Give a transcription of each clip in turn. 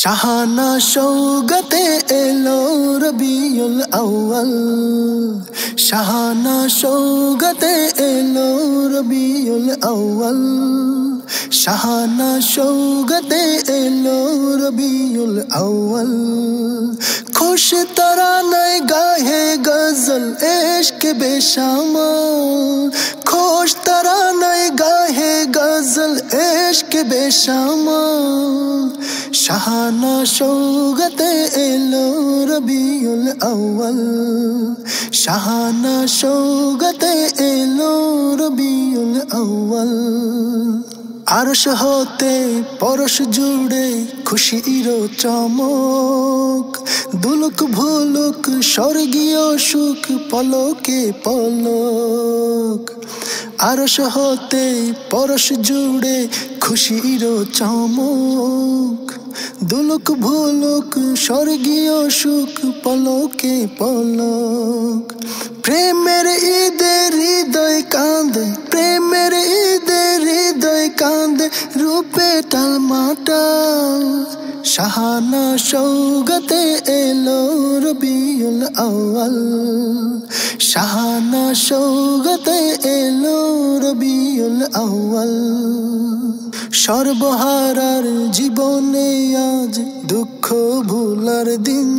শাহানা শৌগতে এলো রবিউল আউয়াল, শাহানা শৌগতে এলো রবিউল আউয়াল, শাহানা শৌগতে এলো রবিউল আউয়াল। খুশ তরানায় গাহে গজল ইশক বেশামাল, খুশ তরানায় গাহে গজল ইশক বেশামাল। শাহানা শৌগতে এলো রবিউল আউয়াল, শাহানা শৌগতে এলো রবিউল আউয়াল। আরশ হতে পরশ জুড়ে খুশির চমক, দুলুক ভুলুক স্বর্গীয় সুখ পলকে পলক। আরশ হতে পরশ জুড়ে খুশির চমক, দুলুক ভুলুক স্বর্গীয় সুখ পলকে পলক। প্রেমের ঈদে হৃদয় কাঁদে, প্রেমের ঈদে হৃদয় কাঁদে, রূপে টালমাটাল। শাহানা শৌগতে এলো রবিউল আউয়াল, শাহানা শৌগতে এলো রবিউল আউয়াল। সর্বহারার জীবনে আজ দুঃখ ভুলার দিন,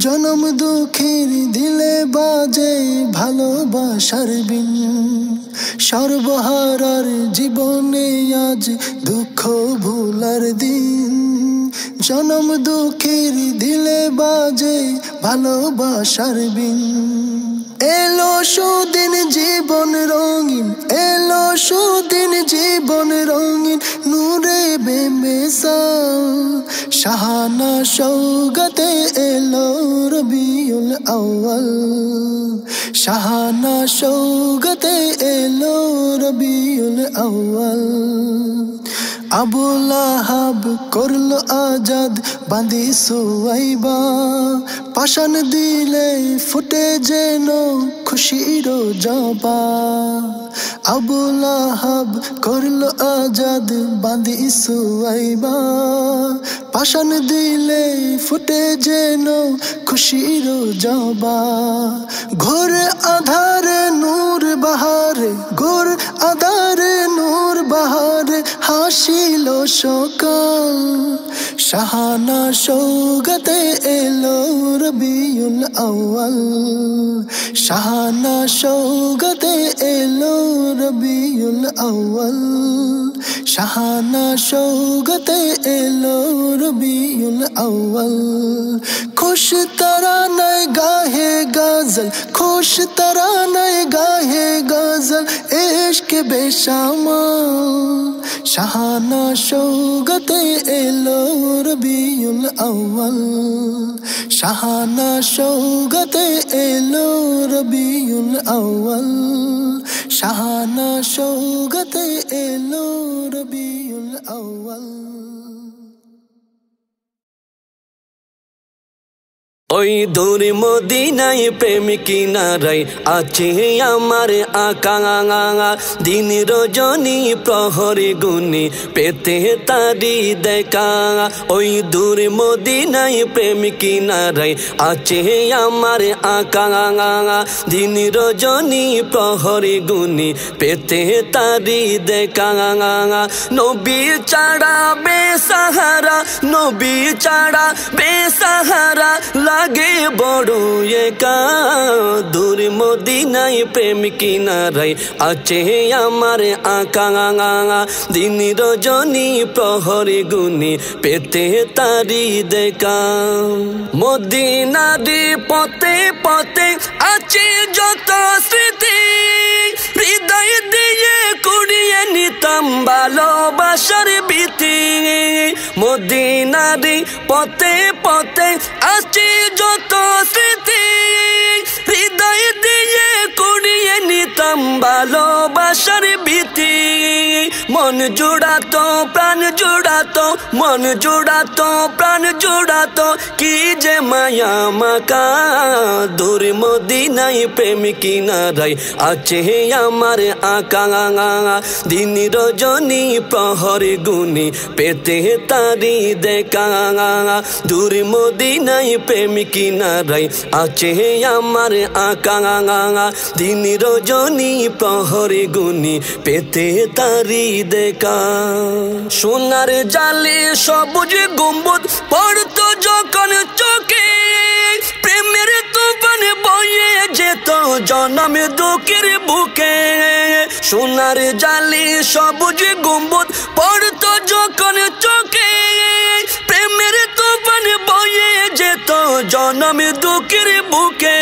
জনম দুঃখের দিলে বাজে ভালোবাসার বিন। সর্বহারার জীবনে আজ দুঃখ ভুলার দিন, জনম দুঃখের দিলে বাজে ভালোবাসার বিন। এলো সুদিন জীবন রঙিন, এলো সুদিন জীবন রঙিন, নূরে বেমিসাল। শাহানা শৌগতে এলো রবিউল আউয়াল, শাহানা শৌগতে এলো রবিউল আউয়াল। আবু লাহাব করলো আজাদ বাঁধি সুয়াইবা, পাশান দিলে ফুটে যেন খুশির জবা। আবু লাহাব করলো আজাদ বাঁধি সুয়াইবা, পাশান দিলে ফুটে যেন খুশির জবা। ঘোর আধারে নূর বাহারে, ঘোর আধারে নূর বাহারে, হাসিল সকাল। শাহানা শৌগতে এলো রবিউল আউয়াল, শাহানা শৌগতে এলো রবিউল আউয়াল, শাহানা শৌগতে এলো রবিউল আউয়াল। খুশ তরানায় গাহে গজল, খুশ তরানায় গাহে গজল ইশক বেশামাল। শাহানা শৌগতে এলো রবিউল আউয়াল, শাহানা শৌগতে এলো রবিউল আউয়াল, শাহানা শৌগতে এলো রবিউল আউয়াল। ওই দূর মদিনায় প্রেম কিনারায় আছে আমার আকা, দিন রজনী প্রহরে গুনি পেতে তারি দেখা। ওই দূর মদিনায় প্রেম কিনারায় আছে আমার আকা, দিন রজনী প্রহরে গুনি পেতে তারি দেখা। নবী ছাড়া বেসাহারা, নবী ছাড়া বেসাহারা লাগে বড় একা। দূর মদিনায় প্রেম কিনারায় আছে আমার আকা, দিন রজনী প্রহরে গুনি পেতে তারি দেখা। মদিনারি পথে পথে আছে যত স্মৃতি, হৃদয় দিয়ে কুড়িয়ে নিতাম ভালোবাসার ভীতি। মদিনারি পথে পথে আছে যত স্মৃতি, হৃদয় দিয়ে কুড়িয়ে নিতাম ভালোবাসার ভীতি। মন জোড়াতো প্রাণ জোড়াতো মন জোড়াতো প্রাণ জোড়াতো কি যে মায়া মাকা দূর মদিনায় প্রেম কিনারায় আছে আমার আকা দিন রজনী প্রহর গুনি পেতে তারি দেখা দূর মদিনায় প্রেম কিনারায় আছে আমার আকা দিন রজনী প্রহর গুনি পেতে তারি দেখা সোনার জালে সবুজ গম্বুজ পড়তো যখন চোখে প্রেমের তুফান বয়ে যেত জনম দুঃখের বুকে সোনার জালে সবুজ গম্বুজ পড়তো যখন চোখে প্রেমের তুফান বয়ে যেত জনম দুঃখের বুকে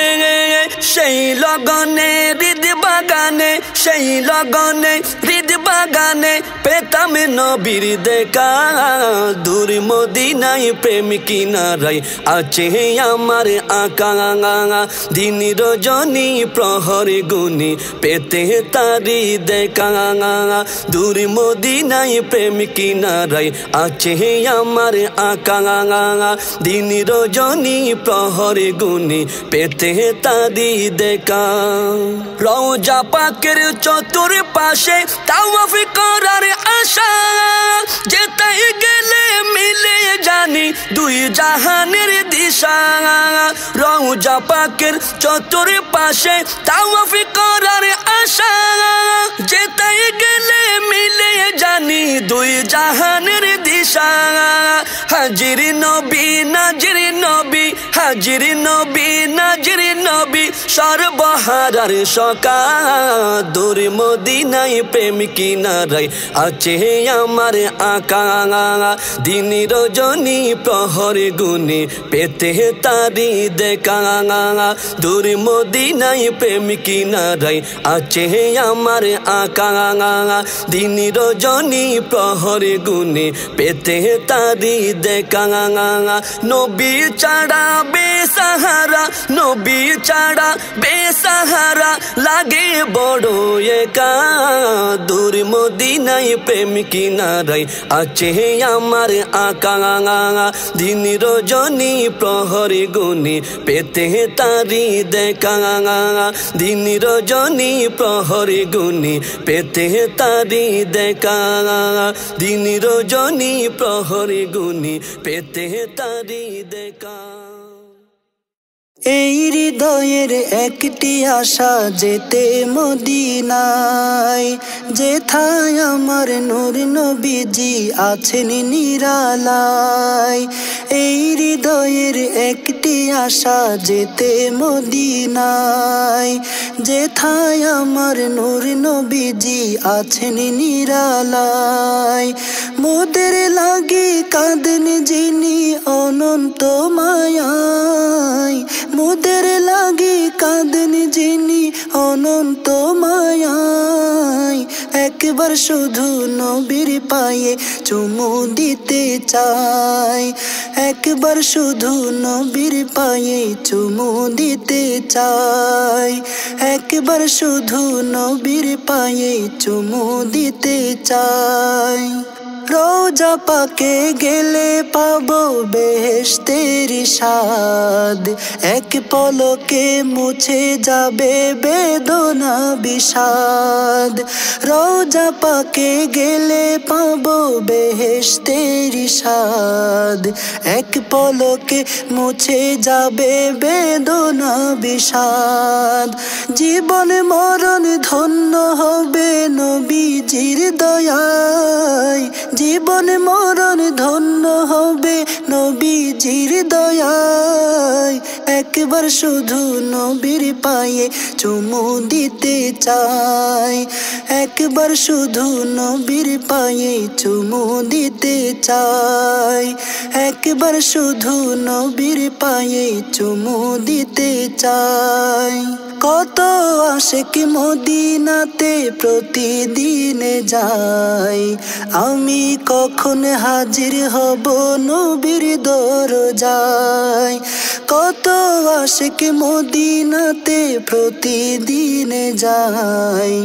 সেই লগনে হৃদ বাগানে সেই লগনে হৃদ বাগানে পেতাম নবীর দেখা দূর মদিনায় প্রেম কিনারায় আছে আমার আকা দিন রজনী প্রহর গুনি পেতে তারি দেখা দূর মদিনায় প্রেম কিনারায় আছে আমার আকা দিন রজনী প্রহর গুনি পেতে তারি দেখা রওজা পাকের চতুর পাশে তাওয়াফ করার আশা যেতে গেলে মিলে জানি দুই জাহানের দিশা রওজা পাকের চতুর পাশে তাওয়াফ করার আশা যেতে গেলে মিলে জানি দুই জাহানের দিশা হাজির নবী নাজির নবী হাজির নবী নাজির নবী সর্বহারার সকা দূর মদিনায় প্রেম কিনারায় আছে আমার আকা দিন রজনী প্রহর গুনি পেতে তারি দেখা দূর মদিনায় প্রেম কিনারায় আছে আমার আকা দিন রজনী প্রহর গুনি পেতে তারি দেখা নবী ছাড়া বেসাহারা নবী ছাড়া বেসাহারা লাগে বড় একা দূর মদিনায় প্রেম কিনারায় আছে আমার আকা দিন রজনী প্রহর গুনি পেতে তারি দেখা দিন রজনী প্রহর গুনি পেতে তারি দেখা দিন রজনী প্রহর গুনি পেতে তারি দেখা এই হৃদয়ের একটি আশা যেতে মদিনায় যেথায় আমার নূর নবীজি আছেন নিরালায় এই হৃদয়ের একটি আশা যেতে মদিনায় যেথায় আমার নূর নবীজি আছেন নিরালায় মোদের লাগি কাঁদেন যিনি অনন্ত মায়ায় মোদের লাগি কাঁদেন যিনি অনন্ত মায়ায় একবার শুধু নবীর পায়ে চুমু দিতে চাই একবার শুধু নবীর পায়ে চুমু দিতে চাই একবার শুধু নবীর পায়ে চুমু দিতে চাই রওজা পাকে গেলে পাবো বেহেশতের স্বাদ এক পলকে মুছে যাবে বেদনা বিষাদ রওজা পাকে গেলে পাবো বেহেশতের স্বাদ এক পলকে মুছে যাবে বেদনা বিষাদ জীবন মরণ ধন্য হবে নবীজির দয়ায় জীবন মরণ ধন্য হবে নবীজির দয়ায় একবার শুধু নবীর পায়ে চুমু দিতে চাই একবার শুধু নবীর পায়ে চুমু দিতে চাই একবার শুধু নবীর পায়ে চুমু দিতে চাই কত আশিক মদিনাতে প্রতিদিন যায় আমি কখন হাজির হব নবীর দরজায় কত আশিক মদিনাতে প্রতিদিন যায়।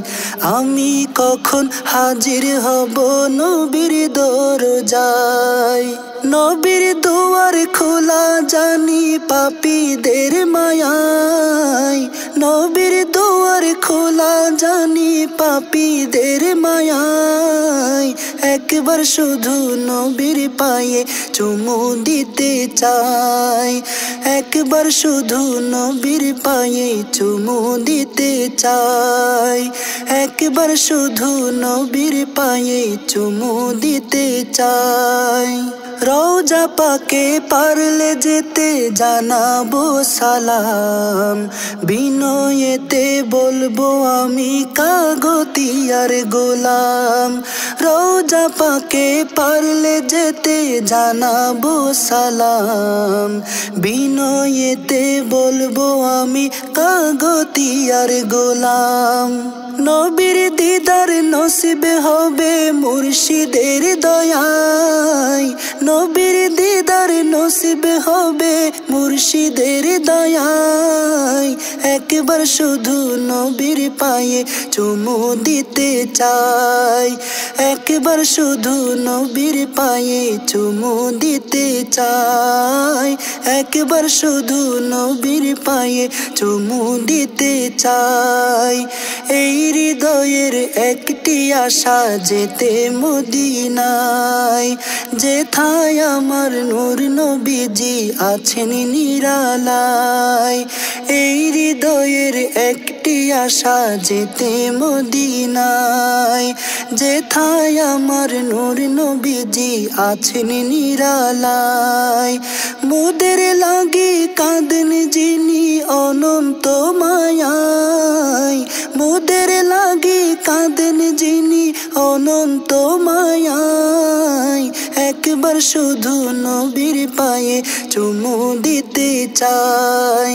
আমি কখন হাজির হব নবীর দরজায়। নবীর দুয়ার খোলা জানি পাপীদের মায়ায়। নবীর দুয়ার খোলা জানি পাপীদের মায়ায়। একবার শুধু নবীর পায়ে চুমু দিতে চাই। একবার শুধু নবীর পায়ে চুমু দিতে চাই। একবার শুধু নবীর পায়ে চুমু দিতে চাই। রওজা পাকে পারলে যেতে জানাবো সালাম। বিনয়েতে বলবো আমি কাগতিয়ার গোলাম। রওজা পাকে পারলে যেতে জানাবো সালাম। বিনয়েতে বলবো আমি কাগতিয়ার গোলাম। নবীর দিদার নসিব হবে মুর্শিদের দয়ায়। নবীর দিদার নসিব হবে মুর্শিদের দয়ায়। একবার শুধু নবীর পায়ে চুমু দিতে চাই। একবার শুধু নবীর পায়ে চুমু দিতে চাই। একবার শুধু নবীর পায়ে চুমু দিতে চাই। এই হৃদয়ের একটি আশা যেতে মদিনায়। যেথায় আমার নূর নবীজি আছেন নিরালায়। এই হৃদয়ের একটি আশা যেতে মদিনায়। যেথায় আমার নূর নবীজি আছেন নিরালায়। মোদের লাগি কাঁদেন যিনি অনন্ত মায়ায়। মোদের লাগি কাঁদেন যিনি অনন্ত মায়ায়। একবার শুধু নবীর পায়ে চুমু দিতে চাই।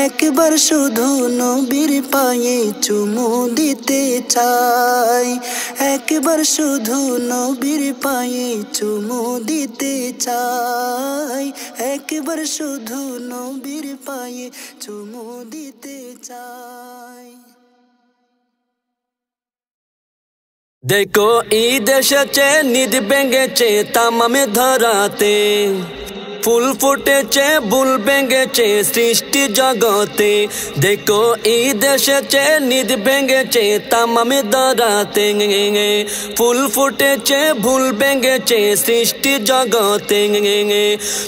একবার শুধু নবীর পায়ে চুমু দিতে চাই। একবার শুধু নবীর পায়ে চুমু দিতে চাই। একবার শুধু নবীর পায়ে চুমু দিতে চাই। देखो ईद एसेছে নিদ ভেঙেছে তামামে ধরাতে। ফুল ফুটেছে ফুল ভেঙেছে সৃষ্টি জগতে। দেখো ঈদ এসেছে নিদ ভেঙেছে তামামে ধরাতে। ফুল ফুটেছে ফুল ভেঙেছে সৃষ্টি জগতে।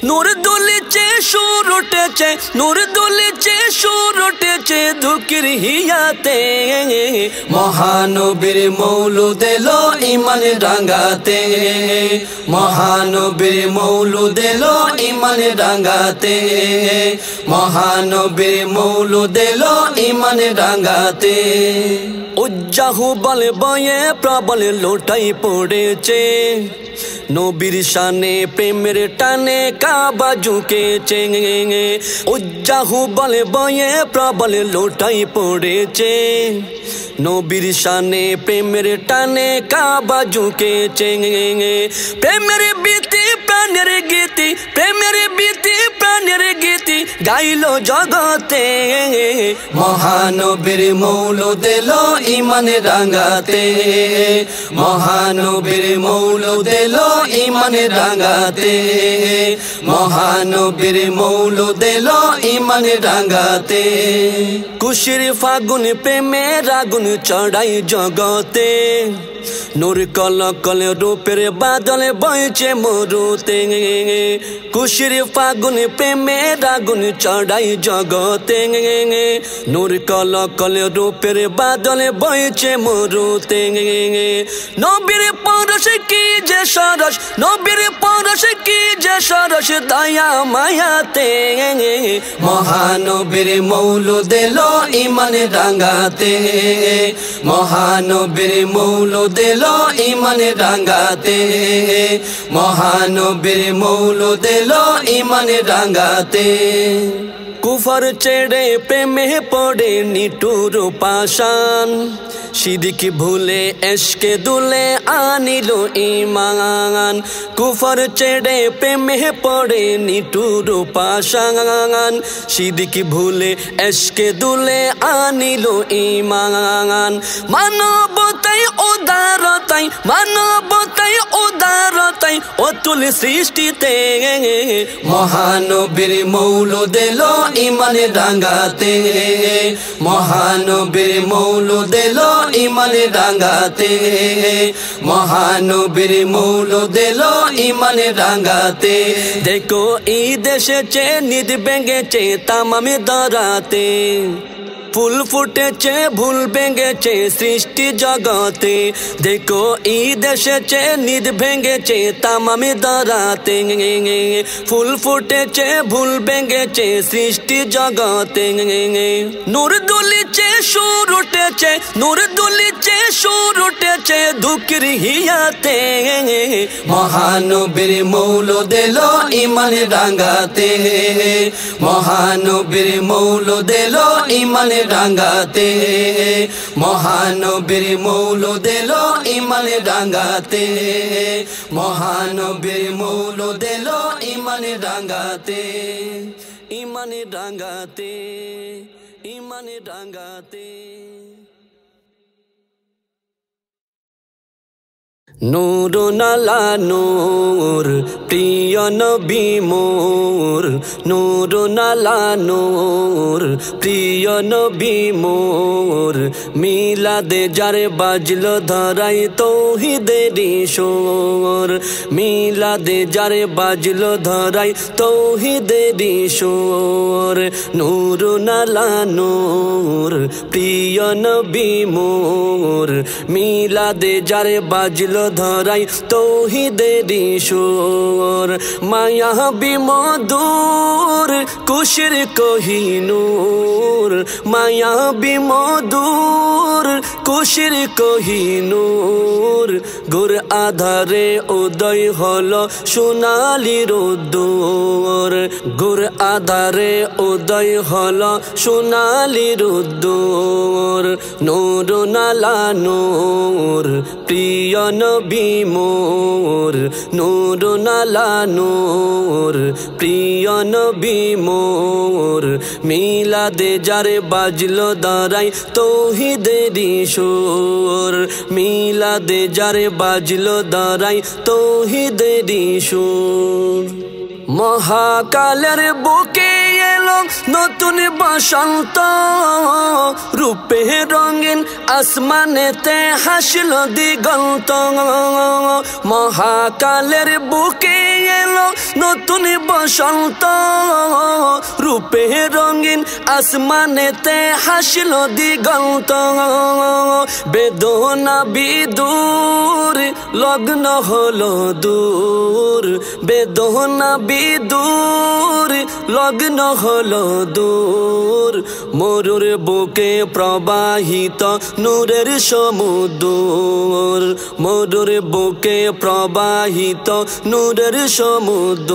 নূর দুলিছে সুর উঠেছে নূর দুলিছে সুর উঠেছে ধুকির হিয়াতে। মহানবীর মৌলুদ এলো ইমান রাঙাতে। মহানবীর মৌলুদ এলো ইমান রাঙাতে। মহানবীর মৌলুদ এলো ইমান রাঙাতে। উজ্জাহু বল বয়ে প্রবল লোটাই পড়েছে। নবীর শানে প্রেমের টানে কাবা ঝুঁকেছে। উজ্জাহু বল বয়ে প্রবল লোটাই পড়েছে। নবীর শানে প্রেমের টানে কাবা ঝুঁকেছে। প্রেমের বিতি প্রাণের গীতি প্রেমের বিতি প্রাণের গীতি গাইল জগতে। মহানবীর মৌলুদ এলো ইমান রাঙাতে। মহানবীর মৌলুদ এলো ইমান রাঙাতে। মহানবীর মৌলুদ এলো ইমান রাঙাতে। খুশির ফাগুন প্রেমের আগুন চড়াই জগতে। নূর কল কল রূপের বাদল বইছে মরুতে। খুশির ফাগুন প্রেমের আগুন চড়াই জগতে। নূর কল কল রূপের বাদল বইছে মরুতে। নবীর পরশ কি যে সরস নবীর পরশ কি যে সরস দয়া মায়াতে। মহানবীর মৌলুদ এলো ইমান রাঙাতে। মহানবীর মৌলুদ এলো ইমান রাঙাতে। মহানবীর মৌলুদ এলো ইমান রাঙাতে। কুফর ছেড়ে প্রেমে পড়ে নিটুর পাষাণ। সিদিক ভুলে এশকে দুলে আনিল ঈমান কুফর ছেড়ে প্রেমে পড়ে নিটুর পাশান সিদিক ভুলে এশকে দুলে আনিল ঈমান মানবতাই উদারতাই মানবতাই উদারতাই অতুল সৃষ্টিতে মহানবীর মৌলুদ এলো ঈমানে রাঙাতে মহানবীর মৌলুদ এলো ঈমানে রাঙাতে মহানবীর মৌলুদ এলো ঈমানে রাঙাতে দেখো ঈদ এসেছে নিদ ভেঙেছে তামামে দরাতে ফুল ফুটেছে ভুল ভেঙেছে সৃষ্টি জগতে দেখো ঈদ এসেছে নিদ ভেঙেছে তামামে দরাতে ফুল ফুটেছে ভুল ভেঙেছে সৃষ্টি জগতে নূর দুলিছে সুর উঠেছে নূর দুলিছে সুর উঠেছে দুঃখের হিয়াতে মহানবীর মৌলুদ এলো ঈমানে রাঙাতে মহানবীর মৌলুদ এলো ঈমানে রাঙাতে মহানবীর মৌলুদ এলো ঈমানে রাঙাতে মহানবীর মৌলুদ এলো ঈমানে রাঙাতে ঈমানে রাঙাতে ঈমানে রাঙাতে নূর নালা নূর প্রিয় নবী মোর নূর নালা নূর প্রিয় নবী মোর মিলাদে যারে বাজলো ধরাই তৌহিদেরই সুর মিলাদে যারে বাজলো ধরাই তৌহিদেরই সুর নূর নালা নূর প্রিয় নবী মোর মিলাদে যারে বাজলো ধরাই তৌহিদেরই সুর মায়া বিমধুর কুশির কোহিনূর মায়া বিমধুর কুশির কোহিনূর গুর আধারে উদয় হলো সোনালি রোদ্দুর গুর আধারে উদয় হলো সোনালি রোদ্দুর নূর নালা নূর প্রিয় নবী মোর নূর নালা নূর প্রিয় নবী মোর মিলাদে যারে বাজলো দাঁড়াই তৌহিদেরই সুর মিলাদে যারে বাজলো দাঁড়াই তৌহিদেরই সুর মহাকালের বুকে এলো নতুন বসন্ত রূপে রঙিন আসমানেতে হাসলো দিগন্ত মহাকালের বুকে এলো নতুন বসন্ত রূপে রঙিন আসমানেতে হাসলো দিগন্ত বেদনা বিদূর লগ্ন হলো দূর বেদনা বিদূর লগ্ন হলো দূর মরুর বুকে প্রবাহিত নূরের সমুদ্র মরুর বুকে প্রবাহিত নূরের সমুদ্র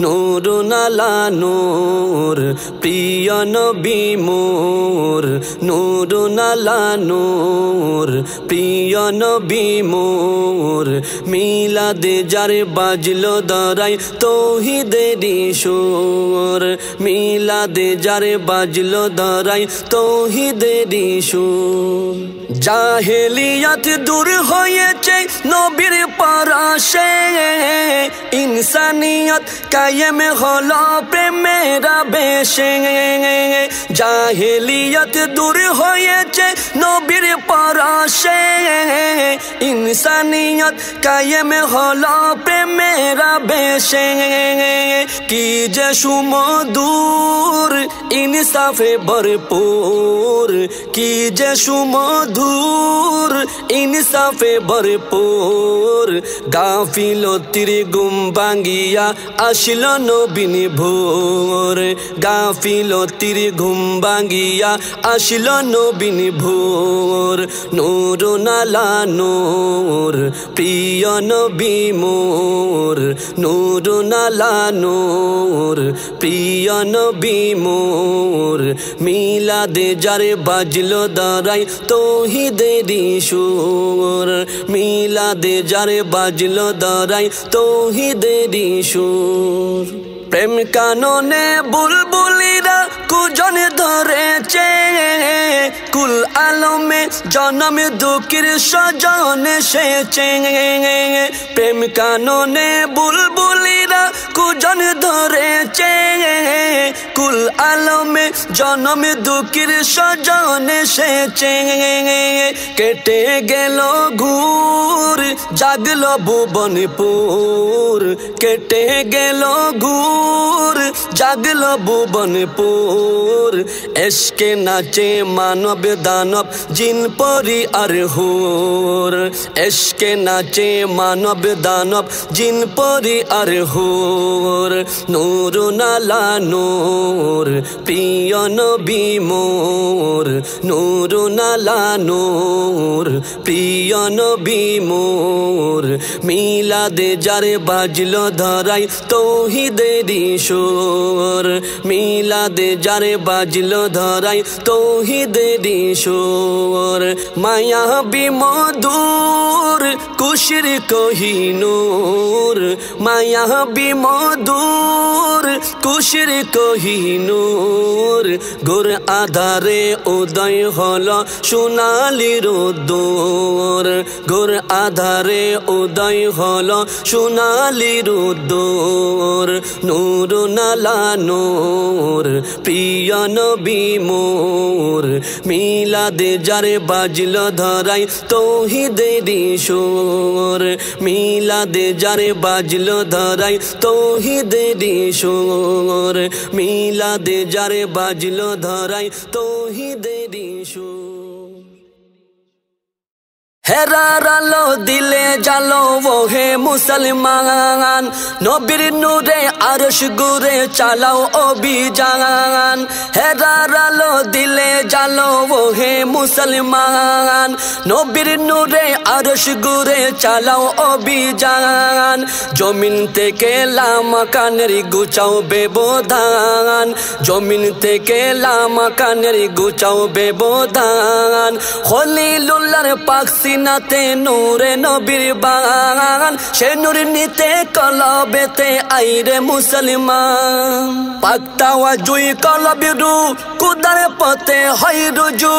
নূর নালা নূর প্রিয় নবী মোর নূর নালা নূর প্রিয় নবী মোর মিলাদে যারে বাজলো দাঁড়াই তৌহিদেরই সুর মিলাদে যারে বাজলো দাঁড়াই তৌহিদেরই সুর জাহেলিয়াত দূর হয়েছে নবীর পরশে ইনসানিয়ত কায়েম হলো প্রেমের বেশে জাহেলিয়াত দূর হয়েছে নবীর পরশে ইনসানিয়ত কায়েম হলো প্রেমের বেশে কি যে সুমধুর ইনসাফে ভরপুর কি যে সুমধুর ইনসাফে ভরপুর গাফিলতির ঘুম ভাঙ্গিয়া আসিল নবীন ভোর গাফিলতির ঘুম ভাঙ্গিয়া আসিল নবীন ভোর নূরুন আলা নূর প্রিয় নবী মোর নূরুন আলা নূর প্রিয় নবী মোর মিলাদে যারে বাজলো দাঁড়াই তৌহিদেরই সুর মিলাদে যারে বাজলো দাঁড়াই তৌহিদেরই সুর প্রেম কাননে বুলবুলিরা কুজন ধরেছে কুল আলমে জনম দুঃখের সজন এসেছে প্রেম কাননে বুলবুলিরা কুজন ধরেছে কুল আলমে জনম দুঃখের সজন এসেছে কেটে গেল ঘুর জাগলো ভুবনপুর কেটে গেল ঘুর জাগলো ভুবনপুর এসকে নাচে মানব দানব জিন পরি আর হুর এসকে নাচে মানব দানব জিন পরি আর হুর নূরুন আলা নূর প্রিয় নবী মোর নূরুন আলা নূর প্রিয় নবী মোর মিলাদে যারে বাজলো ধরাই তৌহিদেরই সুর মিলাদে যারে বাজলো ধরাই তৌহিদেরই সুর মায়া বিমধুর কুশির কহিনুর মায়া বিমধুর কুশির কহিনুর গোর আধারে উদয় হলো সোনালি রোদ্দুর গোর আধারে উদয় হলো সোনালি রোদ্দুর নূরুন আলা নূর প্রিয় নবী মোর মিলাদে যারে বাজলো ধরাই তৌহিদেরই সুর মিলাদে যারে বাজলো ধরাই তৌহিদেরই সুর মিলাদে যারে বাজলো ধরাই তৌহিদেরই সুর হেরার আলো দিলে জালো ও হে মুসলমান নবীর নূরে আরশ গুরে চালাও অভিযান হেরার আলো দিলে জালো ও হে মুসলমান নবীর নূরে আরশ গুরে চালাও অভিযান জমিন থেকে লামাকানের গুচাও ব্যবধান জমিন থেকে লামাকানের গুচাও ব্যবধান খলিলুল্লাহর পাক সিনাতে নূরে নবীর বাগান সে নূর নিতে কলবেতে আইরে মুসলমান পাকতাওয়া জুই কলবিরু কুদার পথে হয় রুজু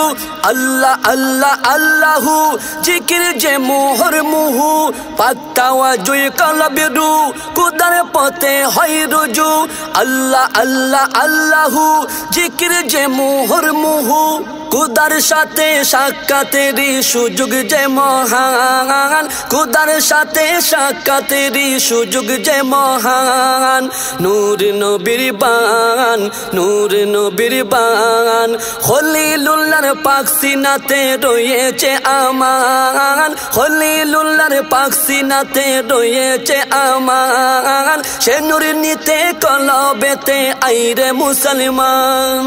আল্লাহ আল্লাহ আল্লাহু জিকির যে মোহর মুহু পাকতাওয়া জুই কলবিরু কুদার পথে হয় রুজু আল্লাহ আল্লাহ আল্লাহু জিকির যে মোহর মুহু খুদার সাথে সাক্ষাতেরই সুযোগ যে মহান খুদার সাথে সাক্ষাতেরই সুযোগ যে মহান নূর নবীর বাগান নূর নবীর বাগান খলিলুল্লাহর পাক সিনাতে রয়েছে আমান খলিলুল্লাহর পাক সিনাতে রয়েছে আমান সে নূর নিতে কলবেতে আইরে মুসলমান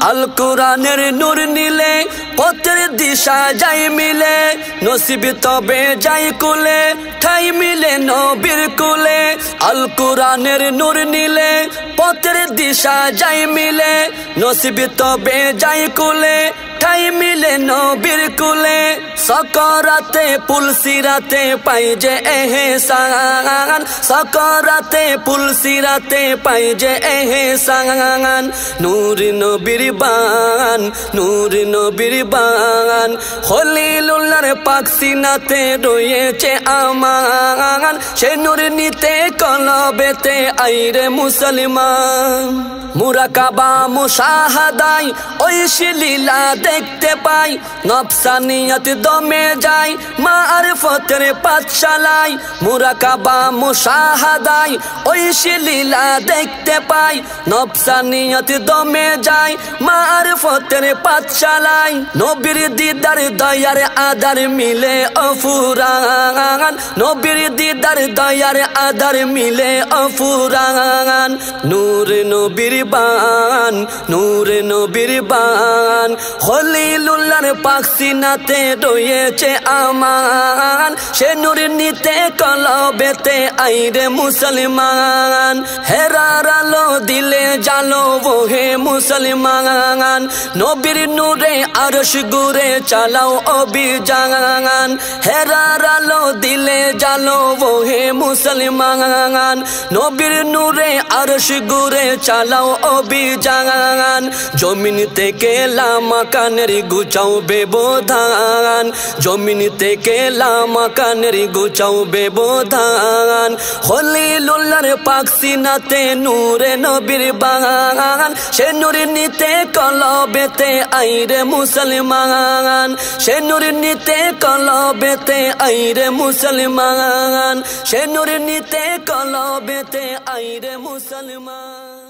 আল কোরআনের নূর নিলে পথের দিশা যাই মিলে নসিব তবে যাই কুলে ঠাই মিলে নবীর কুলে আল কোরআনের নূর নিলে পথের দিশা যাই মিলে নসিব তবে যাই কুলে ঠাই মিলে নবীর কুলে সকরাতে পুলসিরাতে পাই যে এহসান সকরাতে পুলসিরাতে পাই যে এহসান নূর নবীর বাগান নূর নবীর বাগান খলিলুল্লাহর পাক সিনাতে রয়েছে আমান সে নূর নিতে কলবেতে আইরে মুসলমান মুরাকাবা মুশাহাদাই ঐশী লীলা দেখতে পাই নফসানিয়ত দমে যায় মারফতের পাঠশালায় মুরাকাবা মুশাহাদাই ঐশী লীলা দেখতে পাই নফসানিয়ত দমে যায় মারফতের পাঠশালায় নবীর দিদার দয়ার আদার মিলে অফুরান নবীর দিদার দয়ার আদার মিলে অফুরান নূর নবীর বান নূর নবীর বান খলিলুল্লাহর পাক সিনাতে রয়েছে আমান সে নূর নিতে কলবেতে আইরে মুসলমান হেরার আলো দিলে জালো ওহে মুসলমান নবীর নূরে আরশ গুরে চালাও অভিযান হেরার আলো দিলে জালো ওহে মুসলমান নবীর নূরে আরশ গুরে চালাও অভিযান জমিন থেকে লামাকানের গুচাও ব্যবধান জমিন থেকে লামাকানের গুচাও ব্যবধান খলিলুল্লাহর পাক সিনাতে নূরে নবীর বান সে নূর নিতে কলবেতে আইরে মুসলমান সে নূর নিতে কলবেতে আইরে মুসলমান সে নূর নিতে কলবেতে আইরে মুসলমান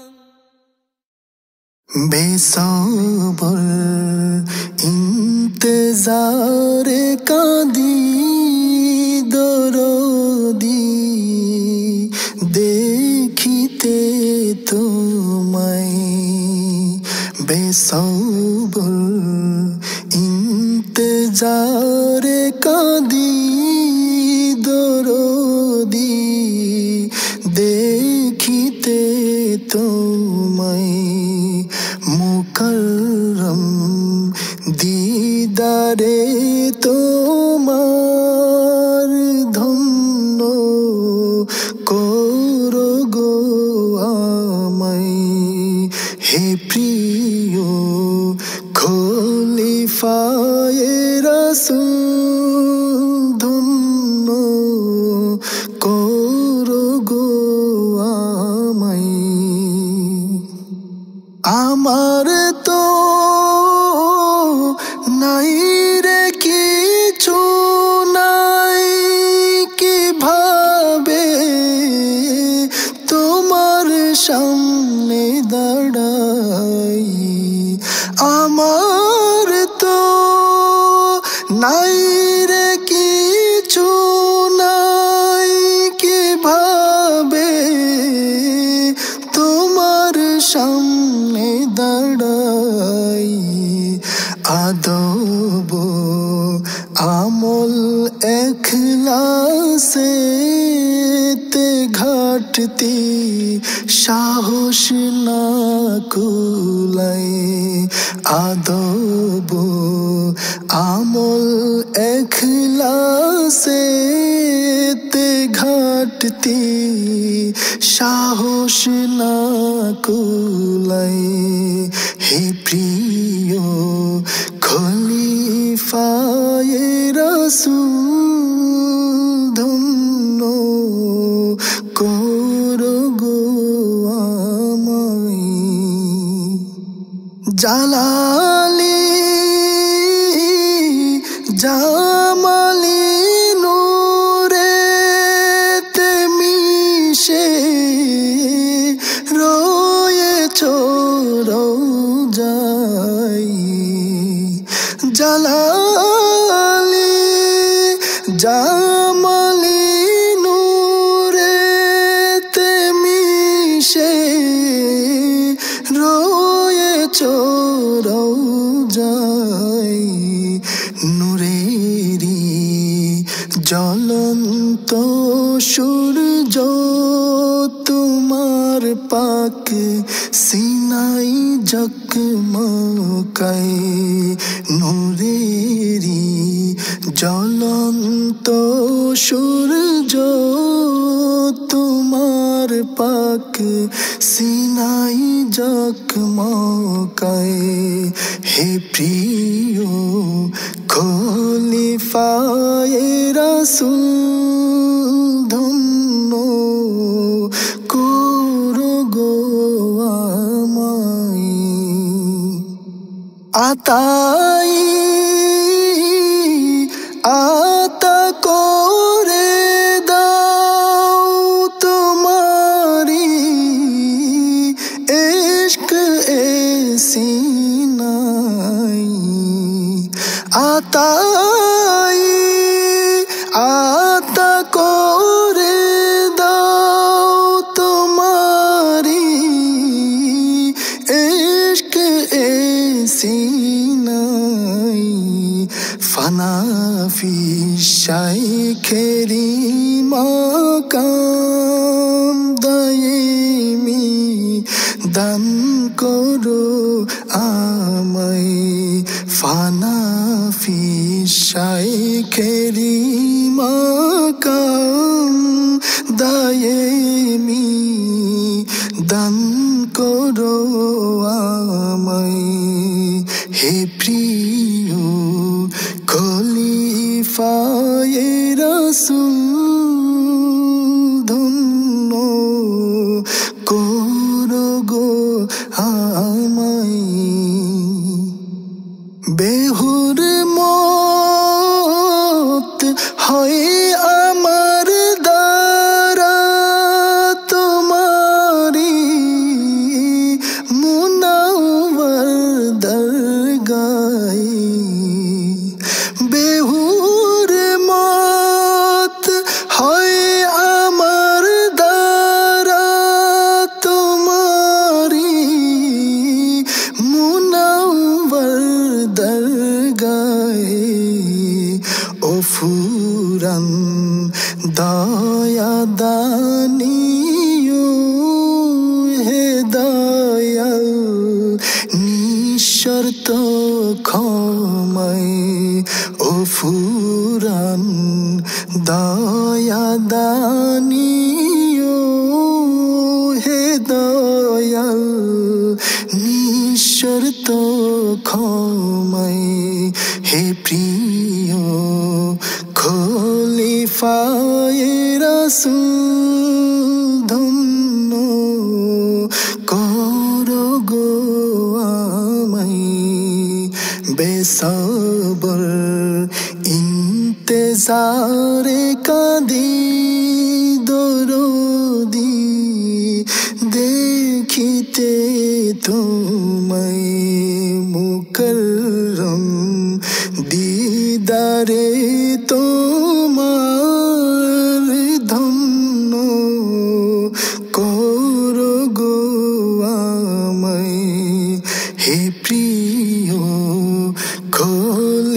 বেসবর ইন্তজারে কাঁদি দরদি দেখিতে তোমায় বেসবর ইন্তজারে কাঁদি দরদি দেখিতে তোমায় মুকররম দিদারে তোমার ধন্য করো গো আমায় হে প্রিয় খলিফায়ে রাসূল ধন্য করো গো আমায় আমার তো নাই রে কিছু নাই কিভাবে তোমার সামনে দাঁড়াই আমার তো নাই রে কিছু নাই কিভাবে তোমার সামনে দাঁড়াই আদব আমল এখলাসে তে ঘাটতি সাহস না কুলাই আদব আমল এখলাসে তে ঘাটতি সাহস না কুলাই হে প্রিয় খলিফায়ে রাসূল ধন্য করো গো আমায় জালালি জামালি নূরে তে মিশে রয়েছো রওজায় জালালি জামালি নূরে তে মিশে রয়েছো রওজায় নূরেরি জ্বলন্ত সূর্য তোমার পাক সিনাই জগমগায় নূরেরি জ্বলন্ত সূর্য তোমার পাক সিনাই জগমগায় হে প্রিয় খলিফায়ে রাসূল ধন্য করো গো আমায় আতাই আতা করে দাও তোমারি ইশক এ সিনাই আতাই আতা করে দাও শাইখেরি মাকাম দায়েমি দান করো আমায় ফানা ফি শাইখেরি মাকাম দায়েমি দান করো আমায় হে প্রিয় খলিফায়ে রাসূল ধন্য করো গো আমায় বেহুর মত হয় আমার দ্বারা তোমারি মুনাওয়ার দরগায় বেহুর মত হয় আমার দ্বারা তোমারি মুনাওয়ার দরগায় ও ফুরান দয়া দানিও হে দয়াল নিঃশর্ত ক্ষমায় ও ফুরান দয়া দানিও হে দয়াল নিঃশর্ত ক্ষমায় হে প্রিয় খলিফায়ে রাসূল ধন্য করো গো আমায় বেসবর ইন্তেজারে কাঁদি দরদি দেখিতে তোমায় মুকররম দিদারে তোমার ধন্য করো গো আমায় হে প্রিয়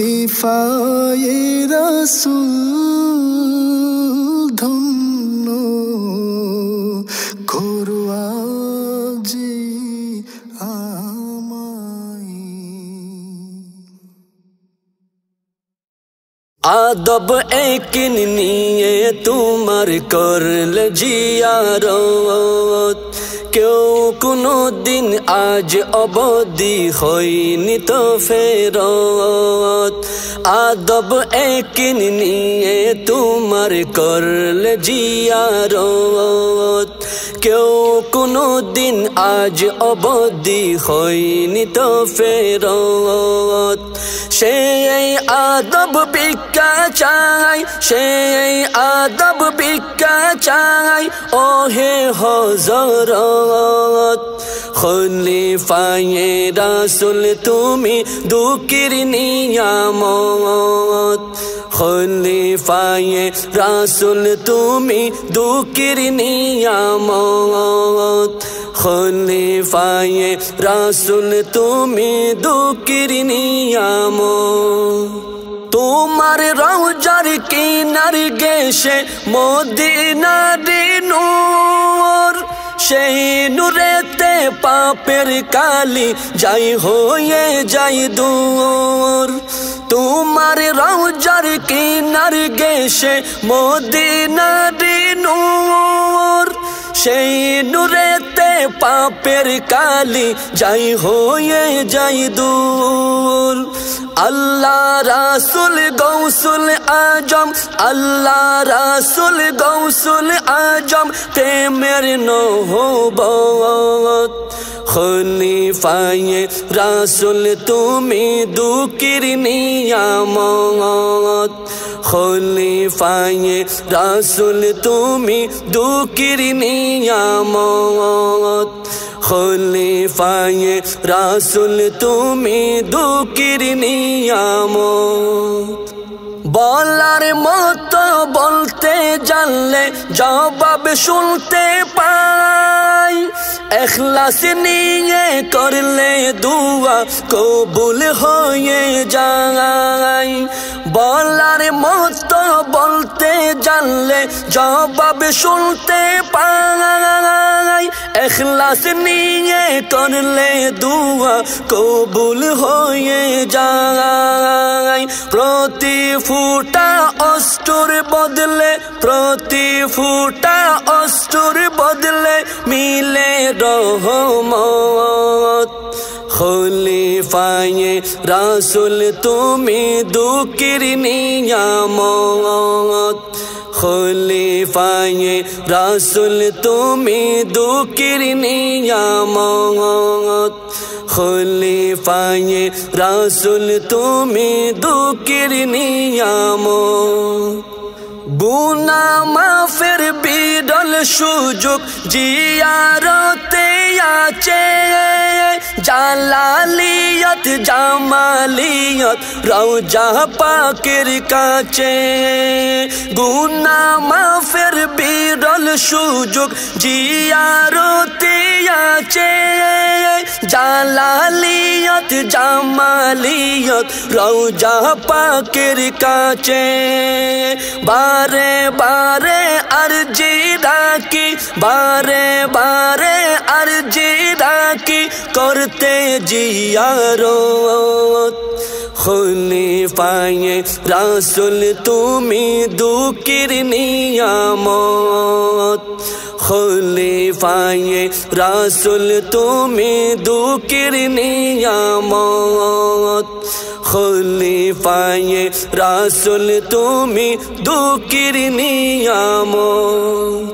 খলিফায়ে রাসূল ধন্য করো আজি আমায় আদব একিন নিয়ে তোমার করলে জিয়ারত কেউ কোনো দিন আজ অবধি হয়নি তো ফেরত আদব একিন নিয়ে তোমার করলে জিয়ারত কেউ কোনো দিন আজ অবধি হয়নি তো ফেরত সেই আদব ভিক্ষা চাই সেই আদব ভিক্ষা চাই ও হে হযরত খলিফায়ে রাসূল তুমি দুঃখের নিয়ামত খলিফায়ে রাসূল তুমি দুঃখের নিয়ামত খলিফায়ে রাসূল তুমি দুঃখের নিয়ামত তোমার রওজার কিনার গেছে মদিনার নূর সেই নূরেতে পাপের কালি যাই হয়ে যাই দূর তোমার রওজার কিনার গেছে মদিনার নূর সেই নূরেতে পাপের কালি যাই হয়ে যাই দূর আল্লাহ রাসূল গৌসুল আজম আল্লাহ রাসূল গৌসুল আজম প্রেমের নহবত খলিফায়ে রাসূল তুমি দুঃখের নিয়ামত খলিফায়ে রাসূল তুমি দুঃখের নিয়ামত খলিফায়ে রাসূল তুমি দুঃখের নিয়ামত বলার মতো বলতে জানলে জবাব শুনতে পাই ইখলাস নিয়ে করলে দুয়া কবুল হয়ে যায় বলার মতো বলতে জানলে জবাব শুনতে পাই ইখলাস নিয়ে করলে দুয়া কবুল হয়ে যায় প্রতি ফুটা অস্ত্র বদলে প্রতি ফুটা অস্ত্র বদলে মিলে রহমত খলিফায়ে রাসূল তুমি দুঃখের নিয়ামত খলিফায়ে রাসূল তুমি দুঃখের নিয়ামত খলিফায়ে রাসূল তুমি দুঃখের নিয়ামত গুনাহ মাফের বিরল সুযোগ জিয়ারতে আছে জালালিয়ত জামালিয়ত রওজা পাকের কাছে গুনাহ মাফের বিরল সুযোগ জিয়ারতে আছে জালালিয়ত জামালিয়ত রওজা পাকের কাছে বারে বারে আরজি রাখি বারে বারে আরজি রাখি করতে জিয়ারত খলিফায়ে রাসূল তুমি দুঃখের নিয়ামত খলিফায়ে রাসূল তুমি দুঃখের নিয়ামত খলিফায়ে রাসূল তুমি দুঃখের নিয়ামত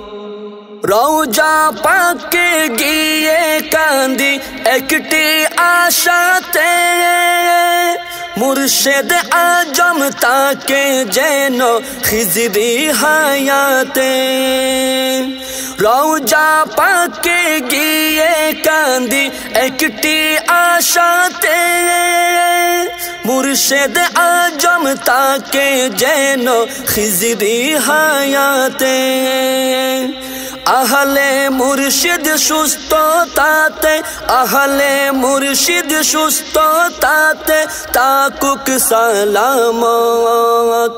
রওজা পাকে গিয়ে কান্দি একটি আশাতে মুর্শিদ আজম তাকে যেন খিজরি হায়াতে রওজা পাকে গিয়ে কান্দি একটি আশাতে মুর্শিদ আজম তাকে যেন খিজরি হায়াতে আহলে মুর্শিদ সুস্থ তাতে আহলে মুর্শিদ সুস্থ তাতে তাকুক সালামত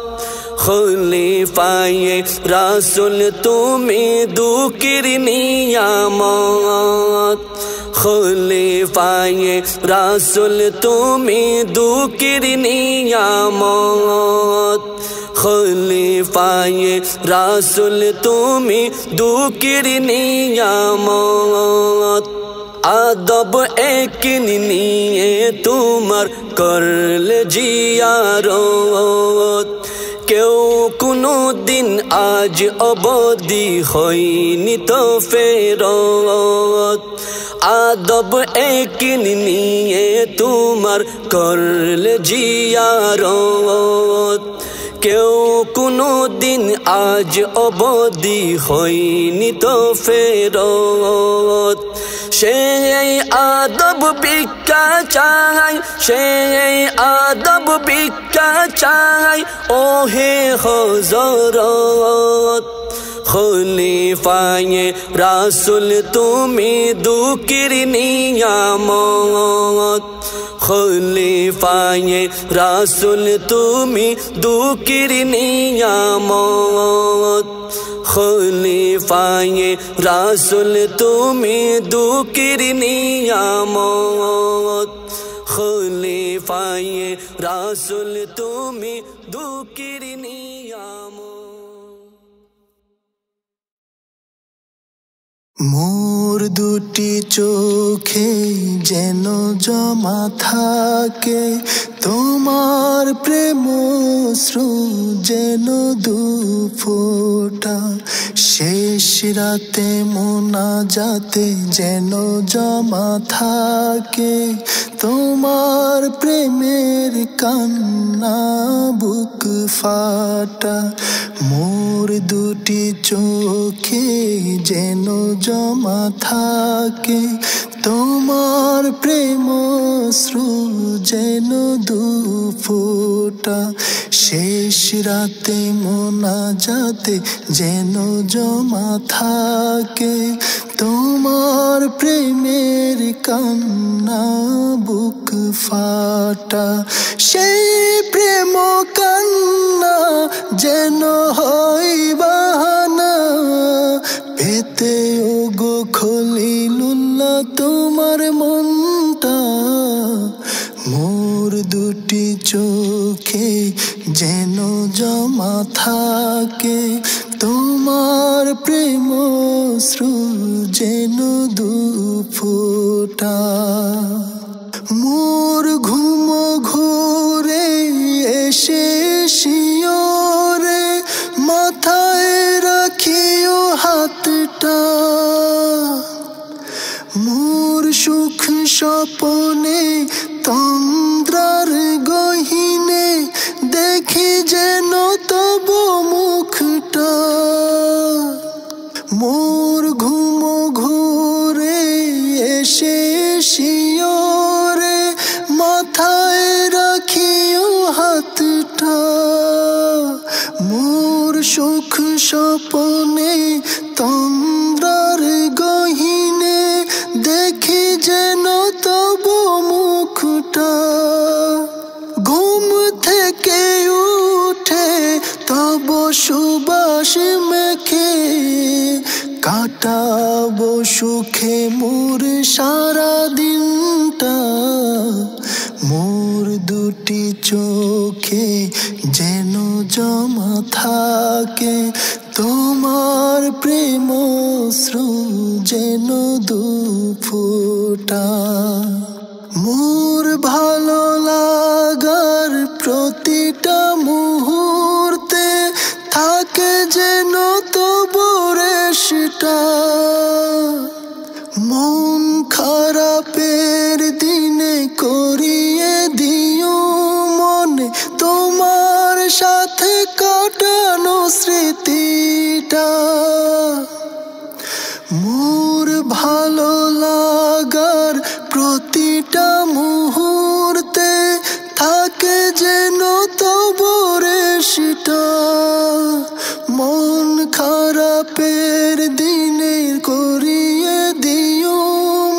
খলিফায়ে রাসূল তুমি দুঃখের নিয়ামত খলিফায়ে রাসূল তুমি দুঃখের নিয়ামত খলিফায়ে রাসূল তুমি দুঃখের নিয়ামত আদব একদিন নিয়ে তোমার করলে জিয়ারত কেউ কোনো দিন আজ অবধি হয়নি তো ফেরত আদব একদিন নিয়ে তোমার করলে জিয়ারত কেউ কোনো দিন আজ অবধি হয়নি তো ফেরত সেই আদব ভিক্ষা চাই সেই আদব ভিক্ষা চাই ওহে হযরত খলিফায়ে রাসূল তুমি দুঃখের নিয়ামত খলিফায়ে রাসূল তুমি দুঃখের নিয়ামত খলিফায়ে রাসূল তুমি দুঃখের নিয়ামত খলিফায়ে রাসূল তুমি দুঃখের নিয়ামত মোর দুটি চোখে যেন জমা থাকে তোমার প্রেম অশ্রু যেন দুফোঁটা শেষ রাতে মোনাজাতে যেন জমা থাকে তোমার প্রেমের কান্না বুক ফাটা মোর দুটি চোখে যেন জমা থাকে তোমার প্রেম অশ্রু যেন দুফোঁটা শেষ রাতে মোনাজাতে যেন জমা থাকে তোমার প্রেমের কান্না বুক ফাটা সেই প্রেম কান্না যেন হয় বাহানা পেতে ওগো খলিলুল্লাহ তোমার মনটা। মোর দুটি চোখে যেন জমা থাকে তোমার প্রেম অশ্রু যেন দুফোঁটা। মোর ঘুম ঘুরে এসে শিয়রে মাথায় রাখিও হাতটা। মোর সুখ স্বপনে তন্দ্রার গহীনে দেখি যেন তব মুখটা। মোর ঘুম ঘুরে এসে শিয়রে মাথায় রাখিও হাতটা। মোর সুখ স্বপনে তন্দ্রার গহীনে দেখি যেন তব মুখটা। ঘুম থেকে উঠে তব সুবাস মেখে কাটাবো সুখে মোর সারা দিনটা। মোর দুটি চোখে যেন জমা থাকে তোমার প্রেম অশ্রু যেন দুফোঁটা। মোর ভালো লাগার প্রতিটা মুহূর্তে থাকে যেন তব রেশটা। মন খারাপের দিনে করিয়ে দিও মনে তোমার সাথে কাটানো স্মৃতিটা। মোর ভালো লাগার প্রতিটা মুহূর্তে থাকে যেন তব রেশটা। মন খারাপের দিনে করিয়ে দিও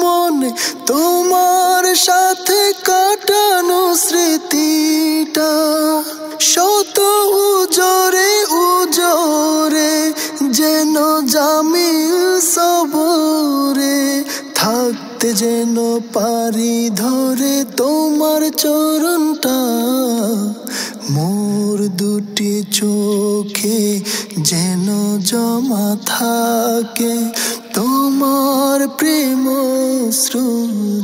মনে তোমার সাথে কাটানো স্মৃতিটা। শত উজরে উজরে যেন জামিল সবরে থাকতে যেন পারি ধরে তোমার চরণটা। মোর দুটি চোখে যেন জমা থাকে তোমার প্রেম অশ্রু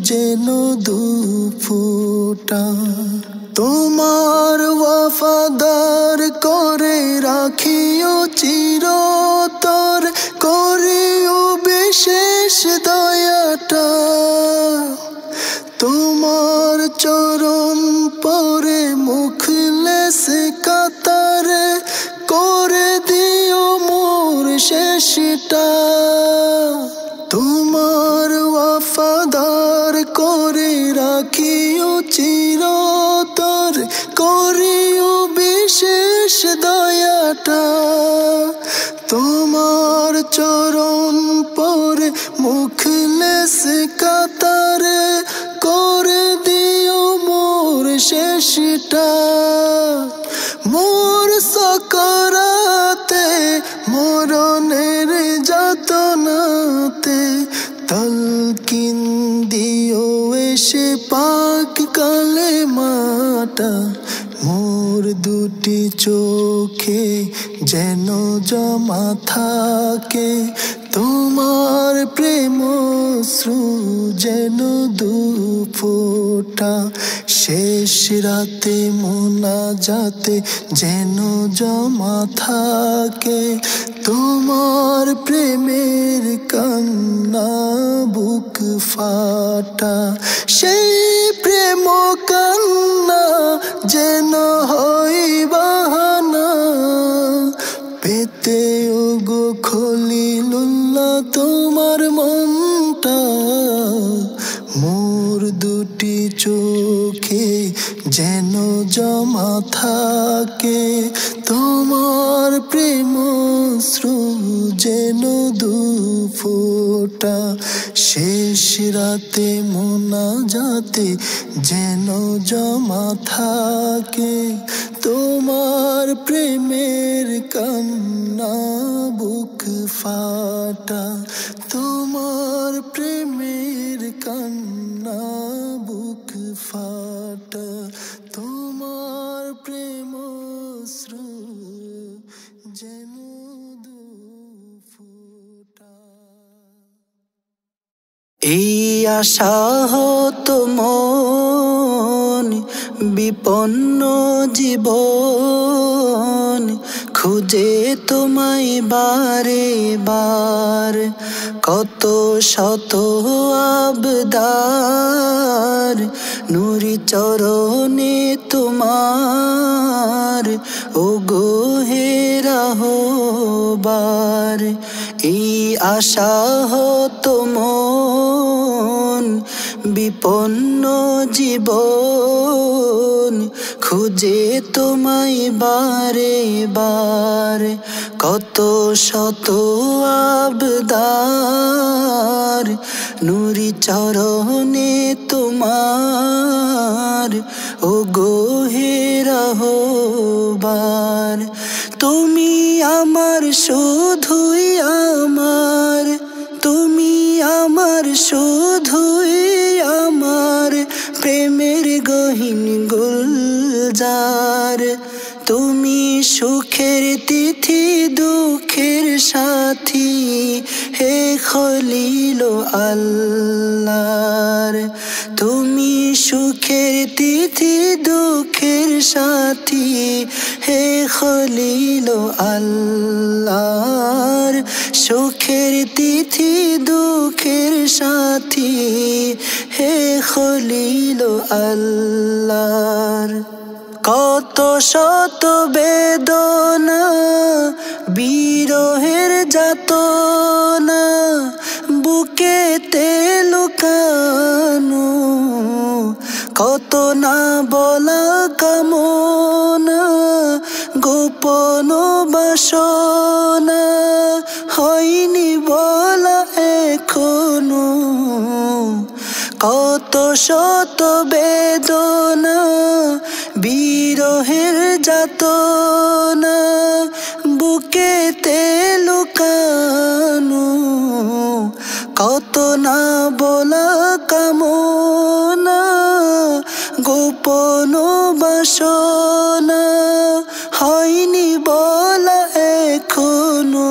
যেন দুফোঁটা। তোমার ওয়াফাদার করে রাখিও চিরতর করিও বিশেষ দয়াটা। তোমার চরণ পরে মুখলেস কাতারে করে দিও মোর শেষটা। তোমার ওয়াফাদার করে রাখিও চিরতর করিও বিশেষ দয়াটা। তোমার চরণ পরে মুখলেস কাতারে করে দিও মোর শেষটা। মোর সকরাতে মরণের যাতনাতে তলকিন দিও এসে পাক কালেমাটা। মোর দুটি চোখে যেন জমা থাকে তোমার প্রেম অশ্রু যেন দুফোঁটা। শেষ রাতে মোনাজাতে যেন জমা থাকে তোমার প্রেমের কান্না বুক ফাটা। সেই প্রেম কান্না যেন হয় বাহানা পেতে ওগো খলিলুল্লাহ তোমার মনটা। মোর দুটি চোখে যেন জমা থাকে তোমার প্রেম অশ্রু যেন দুফোঁটা শেষ রাতে মোনাজাতে যেন জমা থাকে তোমার প্রেমের কান্না বুক ফাটা তোমার প্রেমের কান্না বুক ফাটা তোমার প্রেম অশ্রু যেন দুফোঁটা। এই আশা হতো মন বিপন্ন জীবন খুঁজে তোমায় বারে বার কত শত আবদার নুরি চরণে তোমার ওগো হে রাহবার। এই আশা হতো মন বিপন্ন জীবন খুঁজে তোমায় বারে বার কত শত আবদার নুরি চরণে তোমার ওগো হে রাহবার। তুমি আমার শুধুই আমার তুমি আমার শুধুই আমার প্রেমের গহীন গুলজার তুমি সুখের তিথি দুঃখের সাথী হে খলিল আল্লাহর তুমি সুখের তিথি দুঃখের সাথী হে খলিল আল্লাহর সুখের তিথি দুঃখের সাথী হে খলিল আল্লাহর। কত শত বেদনা বিরহের যাতনা বুকেতে লুকানো কত না বলা কামনা গোপন বাসনা হয়নি বলা এখনো কত শত বেদনা বিরহের যাতনা বুকেতে লুকানো কত না বলা কামনা গোপন বাসনা হয়নি বলা এখনো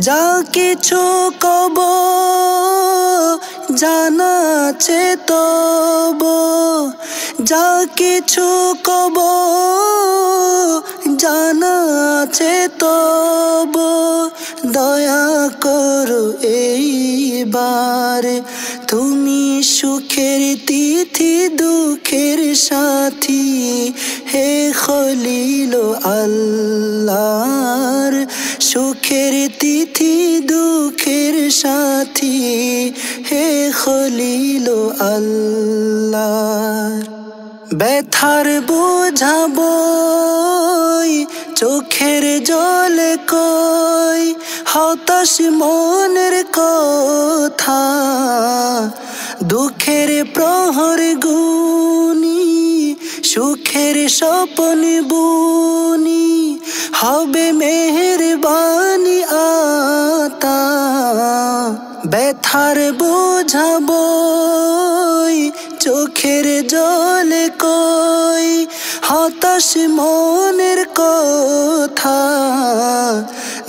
যা কিছু কব জানা আছে তব যা কিছু কব জানা আছে তব দয়া করো এইবার তুমি সুখের তিথি দুঃখের সাথী হে খলিল আল্লাহর সুখের তিথি দুঃখের সাথী হে খলিল আল্লাহর। ব্যথার বোঝা বই চোখের জলে কই হতাশ মনের কথা দুঃখের প্রহর গুনি সুখের স্বপন বুনি হবে মেহেরবানি আতা ব্যথার বোঝা বই চোখের জলে কই হতাশ মনের কথা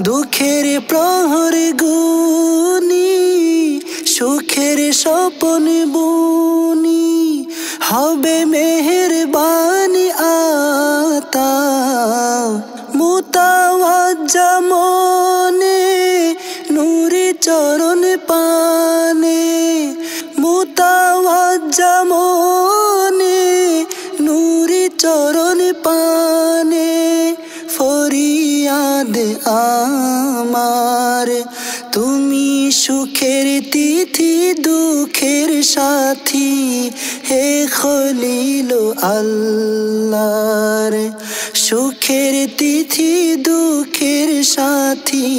দুঃখের প্রহর গুনি সুখের স্বপন বুনি হবে মেহেরবানি আতা মুতাওয়াজ্জা মনে নূরে চরণ পানে মুতাওয়াজ্জা মনে নূরে চরণ পানে ফরিয়াদ আমার তুমি সুখের তিথি দুঃখের সাথী হে খলিল আল্লাহর সুখের তিথি দুঃখের সাথী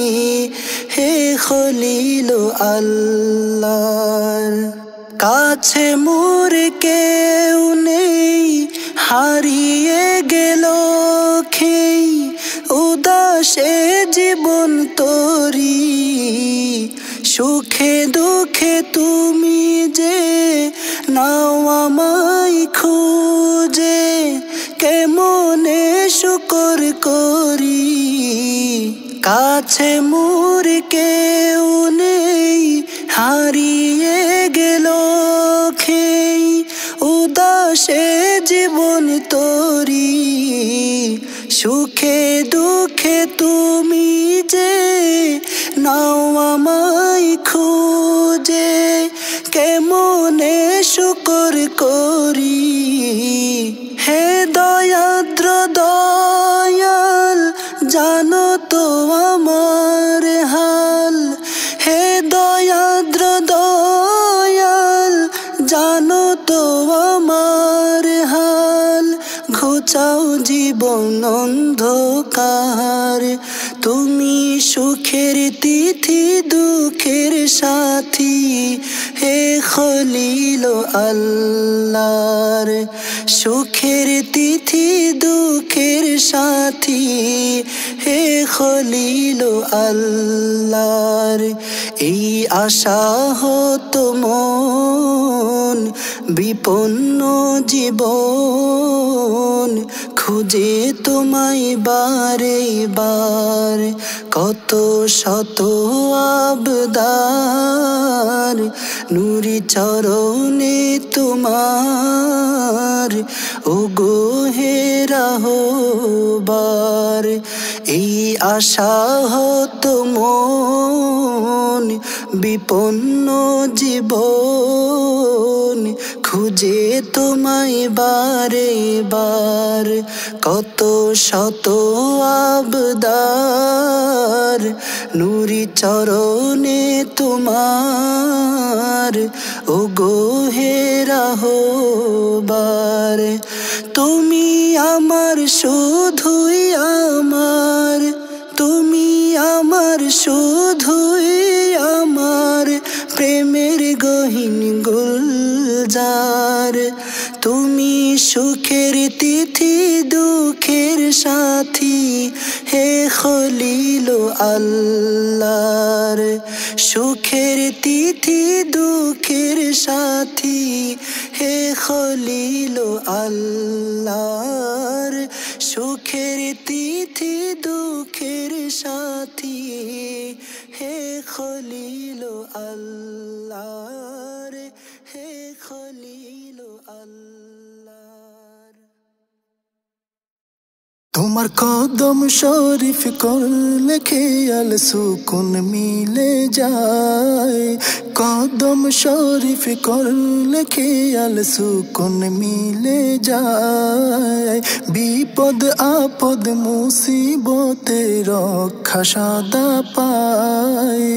হে খলিল আল্লাহর কাছে মোর কেউ নেই হারিয়ে গেল খেই উদাসে জীবন তোরি সুখে দুঃখে তুমি যে নাও আমায় খুঁজে কেমনে শুকর করি কাছে মোর কেউ নেই হারিয়ে গেল খেই উদাসে জীবন তোরি সুখে দুঃখে তুমি যে নাও আমায় খুঁজে কেমনে শুকর করি হে দয়াদ্র দয়াল জানো তো আমার হাল হে দয়াদ্র দয়াল জানো তো আমার হাল ঘুচাও জীবন অন্ধকার তুমি সুখের তিথি দুঃখের সাথী হে খলিল আল্লাহর সুখের তিথি দুঃখের সাথী হে খলিল আল্লাহর এই আশা হতো মন বিপন্ন জীবন খুঁজে তোমায় বারে বার কত শত আবদার নুরি চরণে তোমার ওগো হে রাহবার এই আশা হতো মন বিপন্ন জীবন খুঁজে তোমায় বারে বার কত শত আবদার নুরি চরণে তোমার ওগো হে রাহবার তুমি আমার শুধুই আমার তুমি আমার শুধুই আমার প্রেমের গহীন গুলজার তুমি সুখের তিথি দুঃখের সাথী হে খলিল আল্লাহর সুখের তিথি দুঃখের সাথী হে খলিল আল্লাহর সুখের তিথি দুঃখের সাথী হে খলিল আল্লাহর হে খলিল আল্লাহর তোমার কদম শরীফ করলে খেয়াল সুকুন মিলে যায় কদম শরীফ করলে খেয়াল সুকুন মিলে যায় বিপদ আপদ মুসিবতে রক্ষা সদা পায়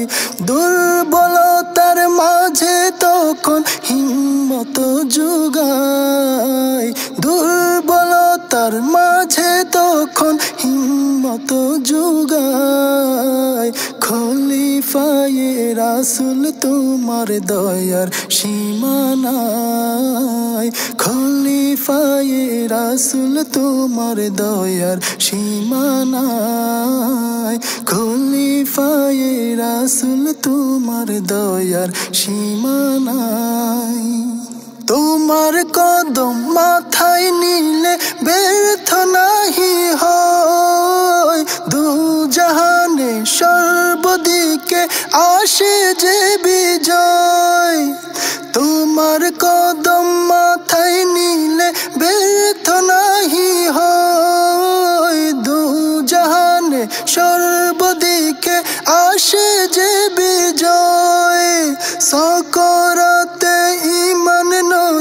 দুর্বলতার মাঝে তখন হিম্মত যোগায় দুর্বলতার মাঝে তখন হিম্মত যোগায় খলিফায়ে রাসূল তোমার দয়ার সীমা নাই খলিফায়ে রাসূল তোমার দয়ার সীমা নাই খলিফায়ে রাসূল তোমার দয়ার সীমা নাই তোমার কদম মাথায় নিলে ব্যর্থ নাহি হয় দুজাহানে সর্বদিকে আসে যে বিজয় তোমার কদম মাথায় নিলে ব্যর্থ নাহি হয় দুজাহানে সর্বদিকে আসে যে বিজয় সকরাতে ঈমান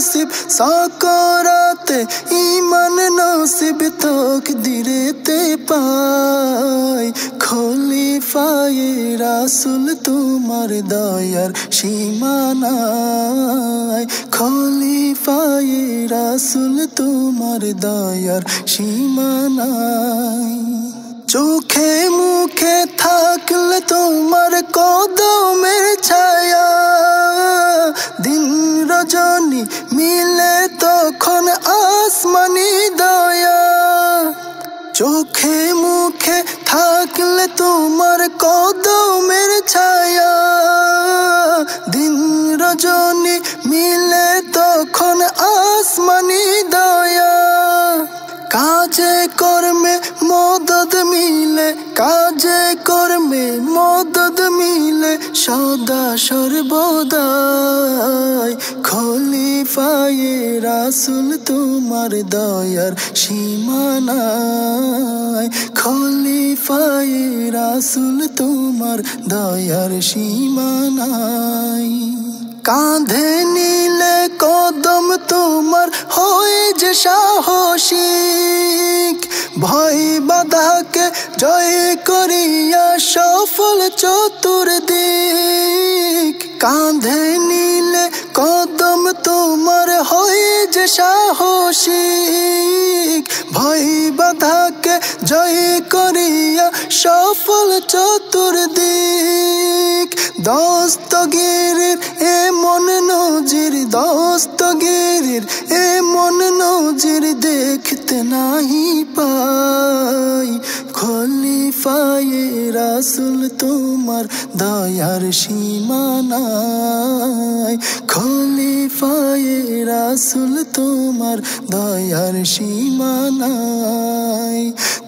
নসিব সাকরাতে ঈমান নসিব তাকদীরেতে পাই খলিফায়ে রাসূল তোমার দয়ার সীমা নাই খলিফায়ে রাসূল তোমার দয়ার সীমা নাই চোখে মুখে থাকলে তোমার কদমের ছায়া দিন রজনী মিলে তখন আসমানি দয়া চোখে মুখে থাকলে তোমার কদমের ছায়া দিন রজনী মিলে তখন আসমানি দয়া কাজে কর্মে মদদ মিলে কাজে কর্মে মদদ মিলে সদা সর্বদাই খলিফায়ে রাসূল তোমার দয়ার সীমা নাই খলিফায়ে রাসূল তোমার দয়ার সীমা নাই কাঁধে নিলে কদম তোমার হয়ে যে সাহসিক ভয় বাধাকে জয় করিয়া সফল চতুর্দিক কাঁধে নিলে কদম তোমার হয়ে যে সাহসিক ভয় বাধাকে জয় করিয়া সফল চতুর্দিক দস্তগীরের এমন নজির দস্তগীরের এমন নজির দেখতে নাহি পাই খলিফায়ে রাসূল তোমার দয়ার সীমা নাই খলিফায়ে রাসূল তোমার দয়ার সীমা নাই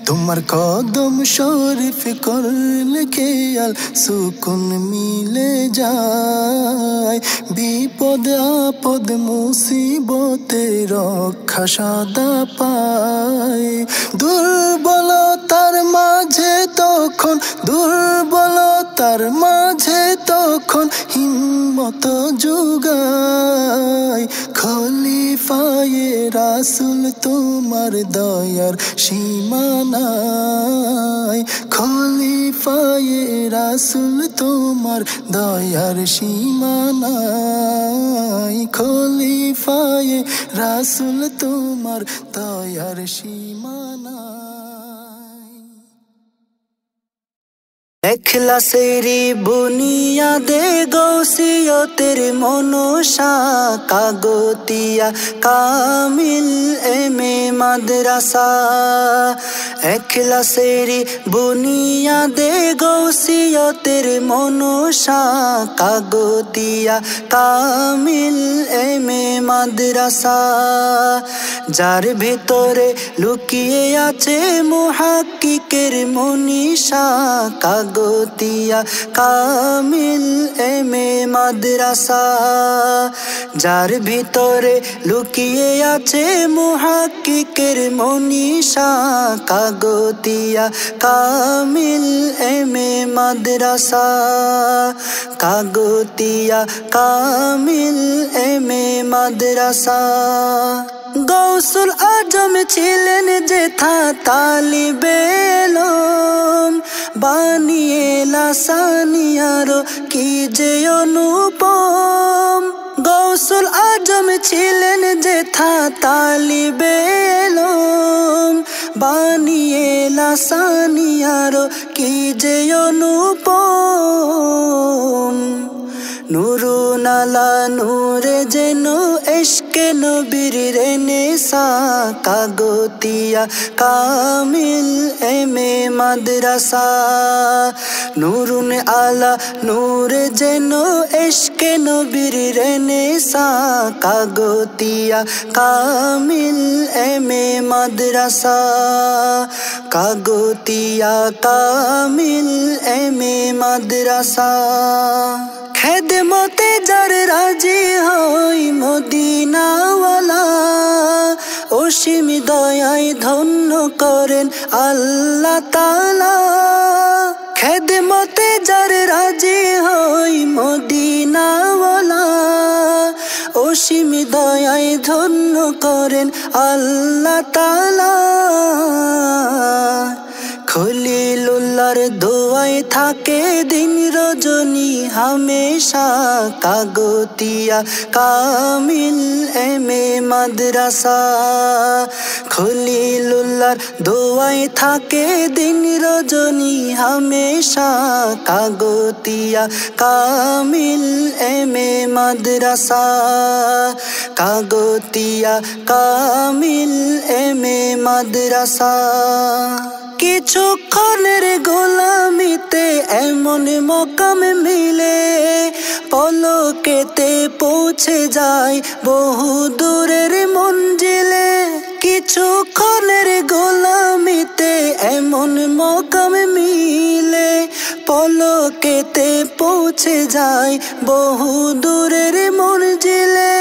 তোমার কদম শরীফ করলে খেয়াল সুকুন মিলে যায় বিপদ আপদ মুসিবতে রক্ষা সদা পায় দুর্বলতার মাঝে তখন দুর্বলতার মাঝে তখন হিম্মত যোগায় খলিফায়ে রাসূল তোমার দয়ার সীমা নাই খলিফায়ে রাসূল তোমার দয়ার সীমা নাই খলিফায়ে রাসূল তোমার দয়ার সীমা নাই এখলাসেরি বুনিয়াদে গৌসিয়তের মনসা কাগতিয়া কামিল এমে মাদ্রাসা এখলাসেরি বুনিয়াদে গৌসিয়তের মনসা কাগতিয়া কামিল এমে মাদ্রাসা যার ভিতরে লুকিয়ে আছে মুহাক্কিকের মনীষা কাগতিয়া কামিল এমে মাদ্রাসা যার ভিতরে লুকিয়ে আছে মুহাক্কিকের মনীষা কাগতিয়া কামিল এমে মাদ্রাসা কাগতিয়া কামিল এমে মাদ্রাসা গৌসুল আজম ছিলেন যেথা তালিবে ইলম বানিয়ে লাসানিয়ারো কি যে অনুপম গৌসুল আজম ছিলেন যেথা তালিবে ইলম বানিয়ে লাসানিয়ারো কি যে অনুপম নূরুন আলা নূরে যেন ইশকে নবীর রেনেসা কাগতিয়া কামিল এমে মাদ্রাসা নূরুন আলা নূরে যেন ইশকে নবীর রেনেসা কাগতিয়া কামিল এমে মাদ্রাসা কাগতিয়া কামিল এমে মাদ্রাসা খেদমতে যার রাজি হয় মদিনাওয়ালা অসীম দয়ায় ধন্য করেন আল্লাহ তাআলা খেদমতে যার রাজি হয় মদিনাওয়ালা অসীম দয়ায় ধন্য করেন আল্লাহ তাআলা। খলিলুল্লাহর দোয়ায় থাকে দিন রজনী হামেশা, কাগতিয়া কামিল এমএ মাদ্রাসা। খলিলুল্লাহর দোয়ায় থাকে দিন রজনী হামেশা, কাগতিয়া কামিল এমএ মাদ্রাসা। কাগতিয়া কামিল এমএ মাদ্রাসা। কিছুক্ষণের গোলামিতে এমন মকাম মিলে, পলকেতে পৌঁছে যায় বহু দূরের মঞ্জিলে। কিছুক্ষণের গোলামিতে এমন মকাম মিলে, পলকেতে পৌঁছে যায় বহু দূরের মঞ্জিলে।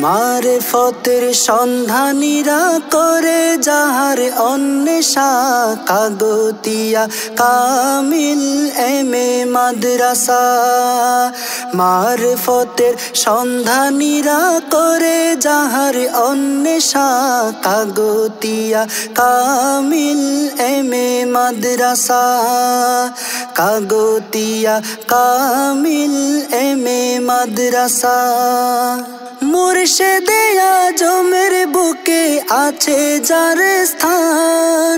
মারেফতের সন্ধানীরা করে যাহার অন্বেষা, কাগতিয়া কামিল এমএ মাদ্রাসা। মারেফতের সন্ধানীরা করে যাহার অন্বেষা, কাগতিয়া কামিল এমএ মাদ্রাসা। কাগতিয়া কামিল এমএ মাদ্রাসা। মুর্শিদে আজমের বুকে আছে যার স্থান,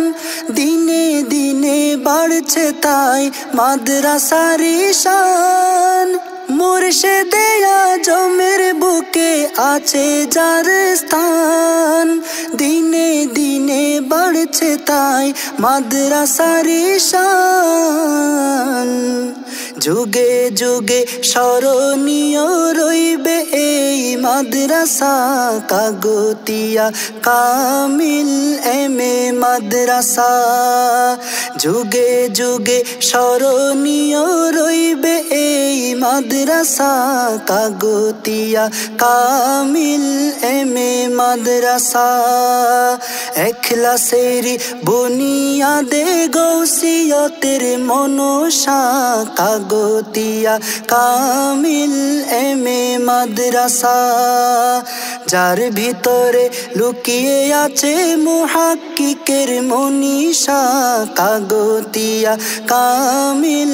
দিনে দিনে বাড়ছে তাই মাদ্রাসার শান। মুর্শিদে আজমের বুকে আছে যার স্থান, দিনে দিনে বাড়ছে তাই মাদ্রাসার শান। যুগে যুগে স্মরণীয় রইবে এই মাদ্রাসা, কাগতিয়া কামিল এমএ মাদ্রাসা। যুগে যুগে স্মরণীয় রইবে এই মাদ্রাসা, কাগতিয়া কামিল এমএ মাদ্রাসা। ইখলাসের বুনিয়াদে গৌসিয়তের মনসা, কাগতিয়া কামিল এমএ মাদ্রাসা। যার ভিতরে লুকিয়ে আছে মুহাক্কিকের মনীষা, কাগতিয়া কামিল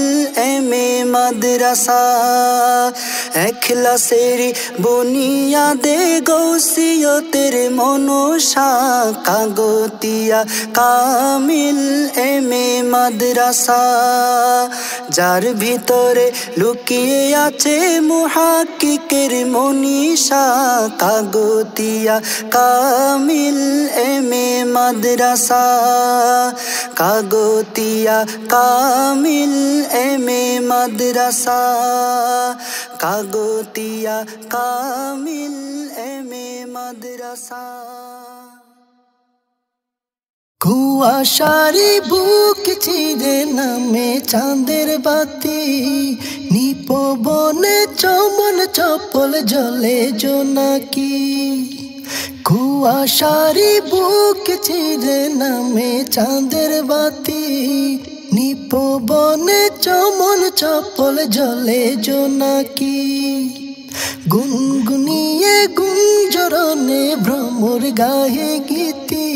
এমএ মাদ্রাসা। ইখলাসের বুনিয়াদে গৌসিয়তের মনসা, কাগতিয়া কামিল এমএ মাদ্রাসা। যার ভিতরে লুকিয়ে আছে মুহাক্কিকের মনীষা, কাগতিয়া কামিল এমএ মাদ্রাসা। কাগতিয়া কামিল এমএ মাদ্রাসা। কাগতিয়া কামিল এমএ মাদ্রাসা। কুয়াশারি বুক চিরে নামে চাঁদের বাতি, নিপবনে চমন চপল জলে জোনাকি। কুয়াশারি বুক চিরে নামে চাঁদের বাতি, নিপবনে চমন চপল জলে জোনাকি। গুনগুনিয়ে গুঞ্জরণে ভ্রমর গাহে গীতি,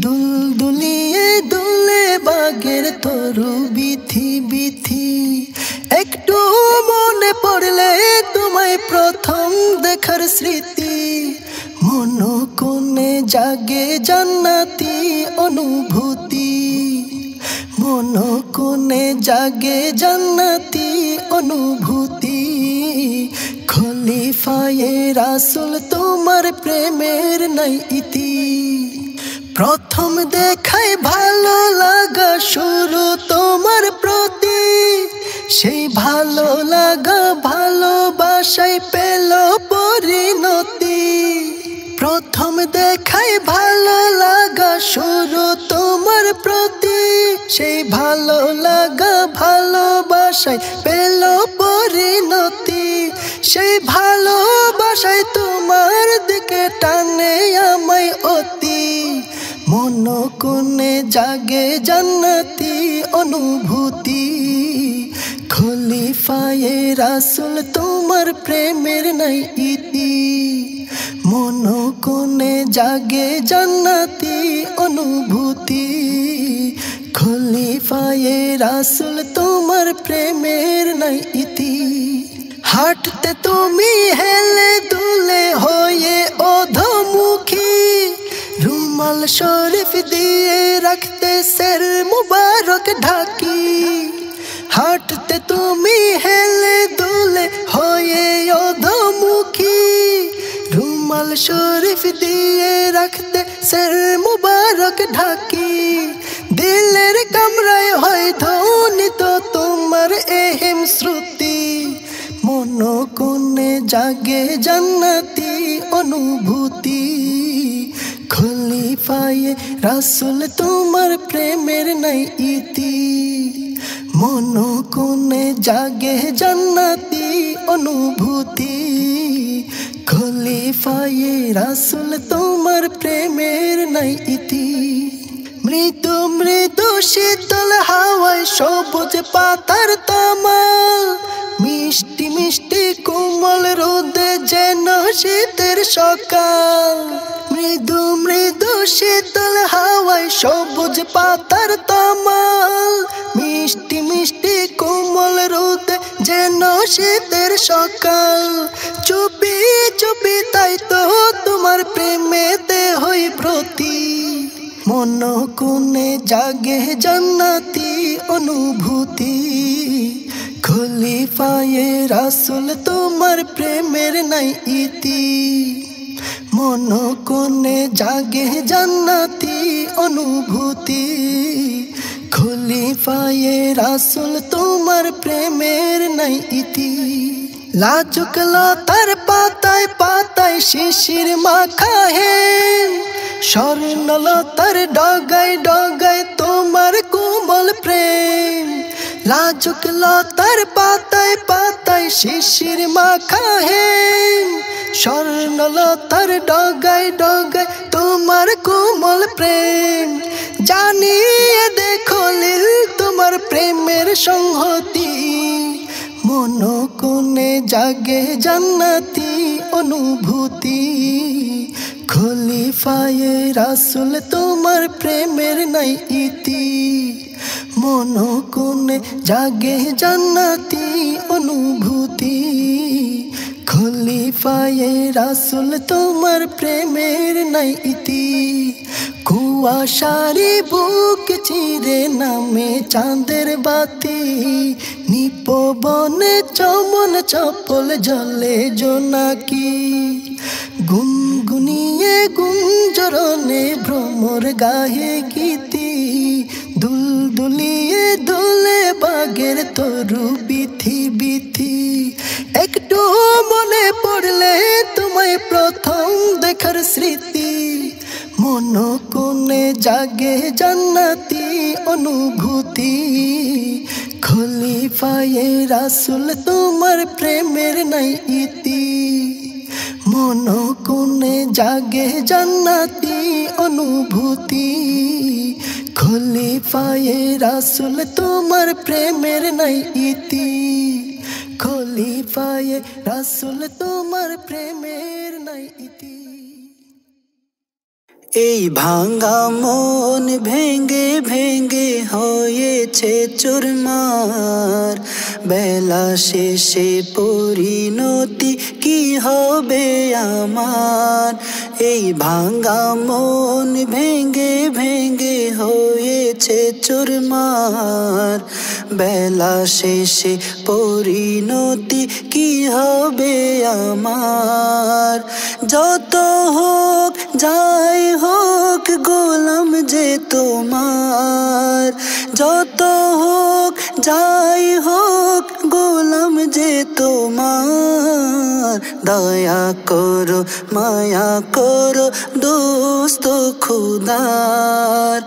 দুলদুলিয়ে দুলে বাগের তরু বিথি বিথি। একটু মনে পড়লে তোমায় প্রথম দেখার স্মৃতি, মন কোণে জাগে জান্নাতি অনুভূতি। মন কোণে জাগে জান্নাতি অনুভূতি। খলিফায়ে রাসূল তোমার প্রেমের নাই ইতি, প্রথম দেখায় ভালো লাগা শুরু তোমার প্রতি। সেই ভালো লাগা ভালোবাসায় পেল পরিণতি। প্রথম দেখায় ভালো লাগা শুরু তোমার প্রতি, সেই ভালো লাগা ভালোবাসায় পেল পরিণতি। সেই ভালোবাসায় তোমার দিকে টানে আমায় অতি, মন কোণে জাগে জান্নাতি অনুভূতি। খলিফায়ে রাসূল তোমার প্রেমের নাই ইতি, মনো কোণে জাগে জান্নাতি অনুভূতি খলিফায়ে রাসূল তোমার প্রেমের নাই ইতি হাঁটতে তুমি হেলে দুলে হয়ে অধমুখী রুমাল শরীফ দিয়ে রাখতে সের মুবারক ঢাকি হাঁটতে তুমি হেলে দুলে হয়ে অধমুখী রুমাল শরীফ দিয়ে রাখতে সের মুবারক ঢাকি দিলের কামরায় হয় ধ্বনিত তোমার এহেম শ্রুতি মনো কোণে জাগে জান্নাতি অনুভূতি খলিফায়ে রাসূল তোমার প্রেমের নাই ইতি মনো কোণে জাগে জান্নাতি অনুভূতি খলিফায়ে রাসূল তোমার প্রেমের নাই ইতি মৃদু মৃদু শীতল হাওয়ায় সবুজ পাতার তামাল মিষ্টি মিষ্টি কোমল রোদে যেন শীতের সকাল মৃদু মৃদু শীতল হাওয়ায় সবুজ পাতার তামাল মিষ্টি মিষ্টি কোমল রোদে যেন শীতের সকাল চুপি চুপি তাই তো তোমার প্রেমেতে হই ব্রতী মনো কোণে জাগে জান্নাতি অনুভূতি খলিফায়ে রাসূল তোমার প্রেমের নাই ইতি মনো কোণে জাগে জান্নাতি অনুভূতি খলিফায়ে রাসূল তোমার প্রেমের নাই ইতি লাজুক লতার পাতায় পাতায় শিশির মাখা হেন স্বর্ণলতার ডগায় ডগায় তোমার কোমল প্রেম লাজুক লতার পাতায় পাতায় শিশির মাখা হেন স্বর্ণলতার ডগায় ডগায় তোমার কোমল প্রেম জানিয়ে দেখো লীল তোমার প্রেমের সংহতি মনো কোণে জাগে জান্নাতি অনুভূতি খলিফায়ে রাসূল তোমার প্রেমের নাই ইতি মনো কোণে জাগে জান্নাতি অনুভূতি খলিফায়ে রাসূল তোমার প্রেমের নাই ইতি কুয়াশারি বুক চিরে নামে চাঁদের বাতি নিপবনে চমন চপল জলে জোনাকি গুনগুনিয়ে গুঞ্জরনে ভ্রমর গাহে গীতি দুলদুলিয়ে দোলে বাগের তরু বিথি বিথি একটু মনে পড়লে তোমায় প্রথম দেখার স্মৃতি মনো কোণে জাগে জান্নাতি অনুভূতি খলিফায়ে রাসূল তোমার প্রেমের নাই ইতি মনো কোণে জাগে জান্নাতি অনুভূতি খলিফায়ে রাসূল তোমার প্রেমের নাই ইতি খলিফায়ে রাসূল তোমার প্রেমের নাই ইতি এই ভাঙা মন ভেঙে ভেঙে হয়েছে চুরমার বেলা শেষে পরিণতি কি হবে আমার এই ভাঙা মন ভেঙে ভেঙে হয়েছে চুরমার বেলা শেষে পরিণতি কি হবে আমার যত হোক যাই হোক গোলাম যে তোমার যত হোক যাই হোক গোলাম যে তোমার দয়া করো মায়া করো দোস্ত খুদার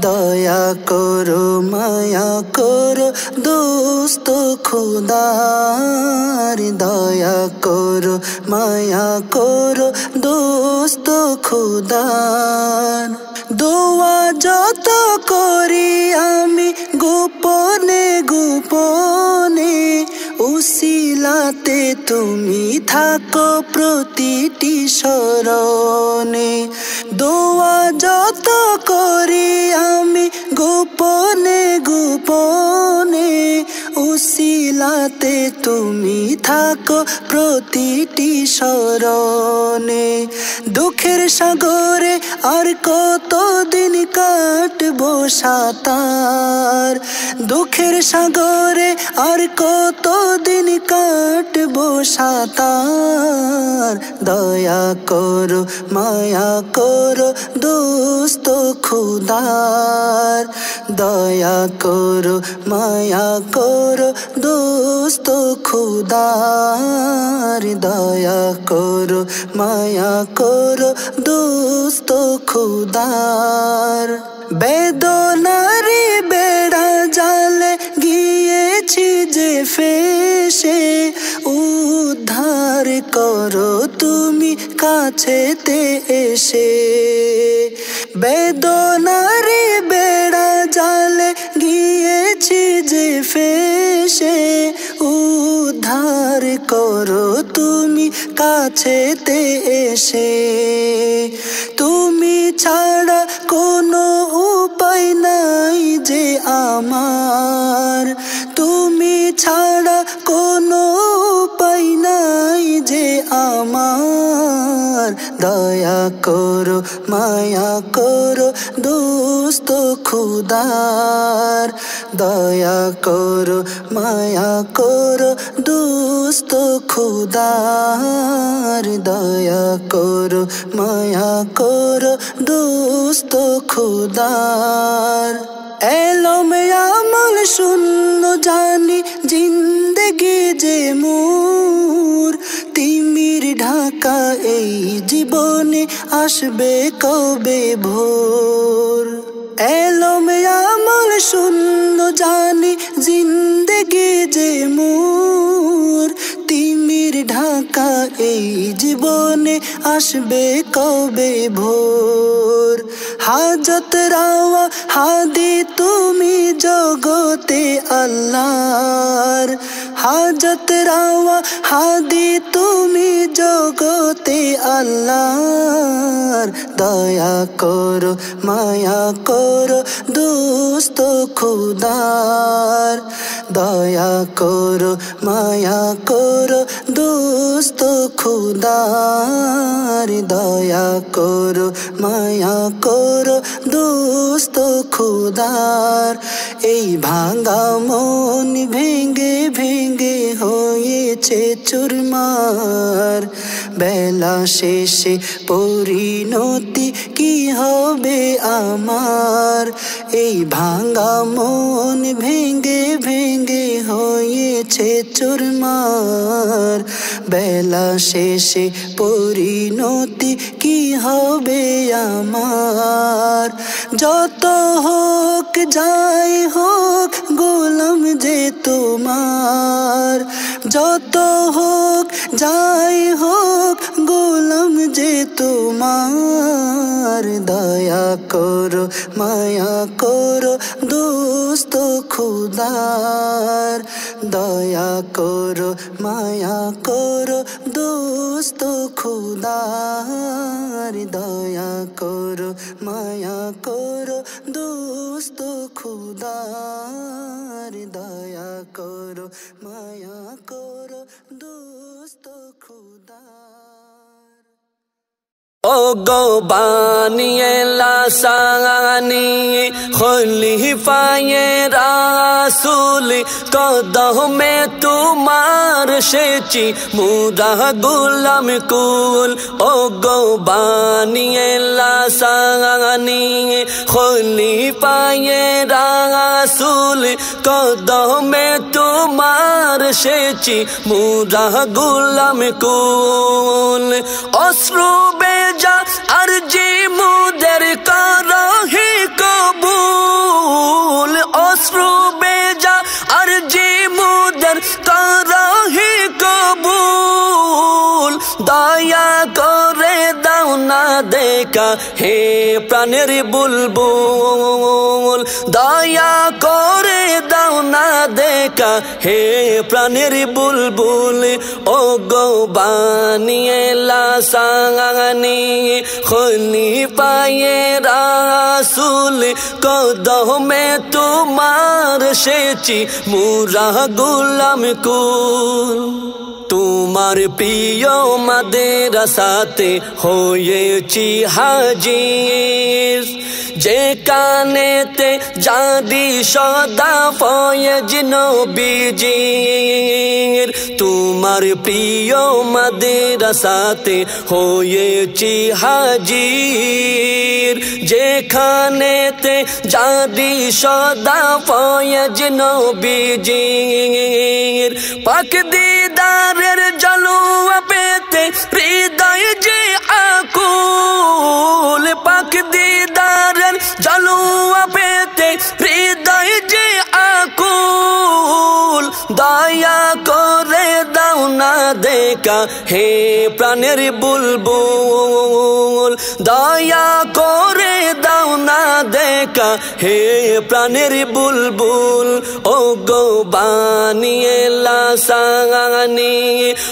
দয়া করো মায়া করো দোস্ত খুদার দয়া করো মায়া করো দোস্ত খুদার দোয়া যত করি আমি গোপনে গোপনে উসিলা উসিলাতে তুমি থাকো প্রতিটি স্মরণে। দোয়া যত করি আমি গোপনে গোপনে, উসিলাতে তুমি থাকো প্রতিটি স্মরণে। দুঃখের সাগরে আর কতদিন কাটবো সাঁতার, দুঃখের সাগরে আর কতদিন কাটবো সাঁতার। দয়া করো মায়া করো দোস্ত খুদার, দয়া করো মায়া করো দোস্ত খুদার, দয়া করো মায়া করো দোস্ত খুদার। বেদনারি বেড়া জালে গিয়েছি যে ফেসে, উদ্ধার করো তুমি কাছেতে এসে। বেদনারি বেড়া জালে গিয়েছি যে ফেসে, উদ্ধার করো তুমি কাছেতে এসে। তুমি ছাড়া কোনো উপায় নাই যে আমার, তুমি ছাড়া কোনো উপায় নাই যে আমার। দয়া করো মায়া করো দোস্ত খুদার, দয়া করো মায়া করো দোস্ত খুদার, দয়া করো মায়া করো দোস্ত খুদার। এলম আমল শূন্য জানি জিন্দেগি যে মোর, তিমির ঢাকা এই জীবনে আসবে কবে ভোর। এলম আমল শূন্য জানি জিন্দেগি যে মোর, তিমির ঢাকা এই জীবনে আসবে কবে ভোর। হাজত রাওয়া হাদি তুমি জগতে আল্লাহর, হাজত রাওয়া হাদি তুমি জগতে আল্লাহর। দয়া করো মায়া করো দোস্ত খুদার, দয়া করো মায়া করো দোস্ত খুদার, দয়া করো মায়া করো দোস্ত খুদার। এই ভাঙা মন ভেঙে ভেঙে হয়েছে চুরমার, বেলা শেষে পরিণতি কি হবে আমার। এই ভাঙা মন ভেঙে ভেঙে হয়েছে চুরমার, বেলা শেষে পরিণতি কি হবে আমার। যত হোক যাই হোক গোলাম যে তোমার, যত হোক যাই হোক গোলাম যে তোমার। দয়া করো মায়া করো দোস্ত খুদার, দয়া করো মায়া করো দোস্ত খুদার, দয়া করো মায়া করো দোস্ত খুদার, দয়া করো মায়া করো দোস্ত খুদার। ও গো বানিয়ে লাসানি খলিফায়ে রাসূল, কদমে তোমার সেচি মুরা গোলাম কুল। ও গো বানিয়ে লাসানি খলিফায়ে রাসূল, কদমে তোমার সেচি মুরা গোলাম কুল। অশ্রু বেজা আরজি মুদের করহি কবুল, অশ্রু বেজা আরজি মুদের করহি কবুল। দয়া করে দাও না দেখা হে প্রাণের বুলবুল দয়া করে দাও না দেখা হে প্রাণের বুলবুল ও গো বানিয়ে লাসানি খলিফায়ে রাসূল কদমে তোমার সেচি মুরা গোলাম কুল তোমার প্রিয় মাদ্রাসাতে হয়েছি হাজির যেখানেতে জাদি সদা ফয়েজ নবীজির তোমার প্রিয় মাদ্রাসাতে হয়েছি হাজির যেখানেতে জাদি সদা ফয়েজ নবীজির পাক দিদারের জলওয়া পেতে হৃদয় যে আকুল পাক দিদারের জলওয়া পেতে হৃদয় যে আকুল দয়া করে দাও না দেখা হে প্রাণের বুলবুল দয়া করে দাও না দেখা হে প্রাণের বুলবুল ও গো বানিয়ে লাসানি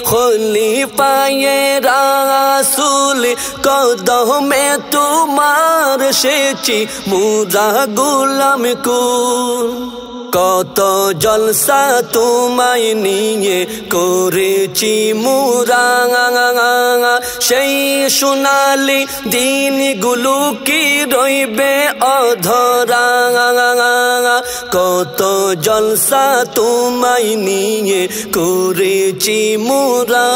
খলিফায়ে রাসূল কদমে তোমার সেচি মুরা গোলাম কুল কত জলসা তোমায় নিয়ে করেছি মুরা সেই সোনালি দিনগুলো কি রইবে অধরা কত জলসা তোমায় নিয়ে করেছি মুরা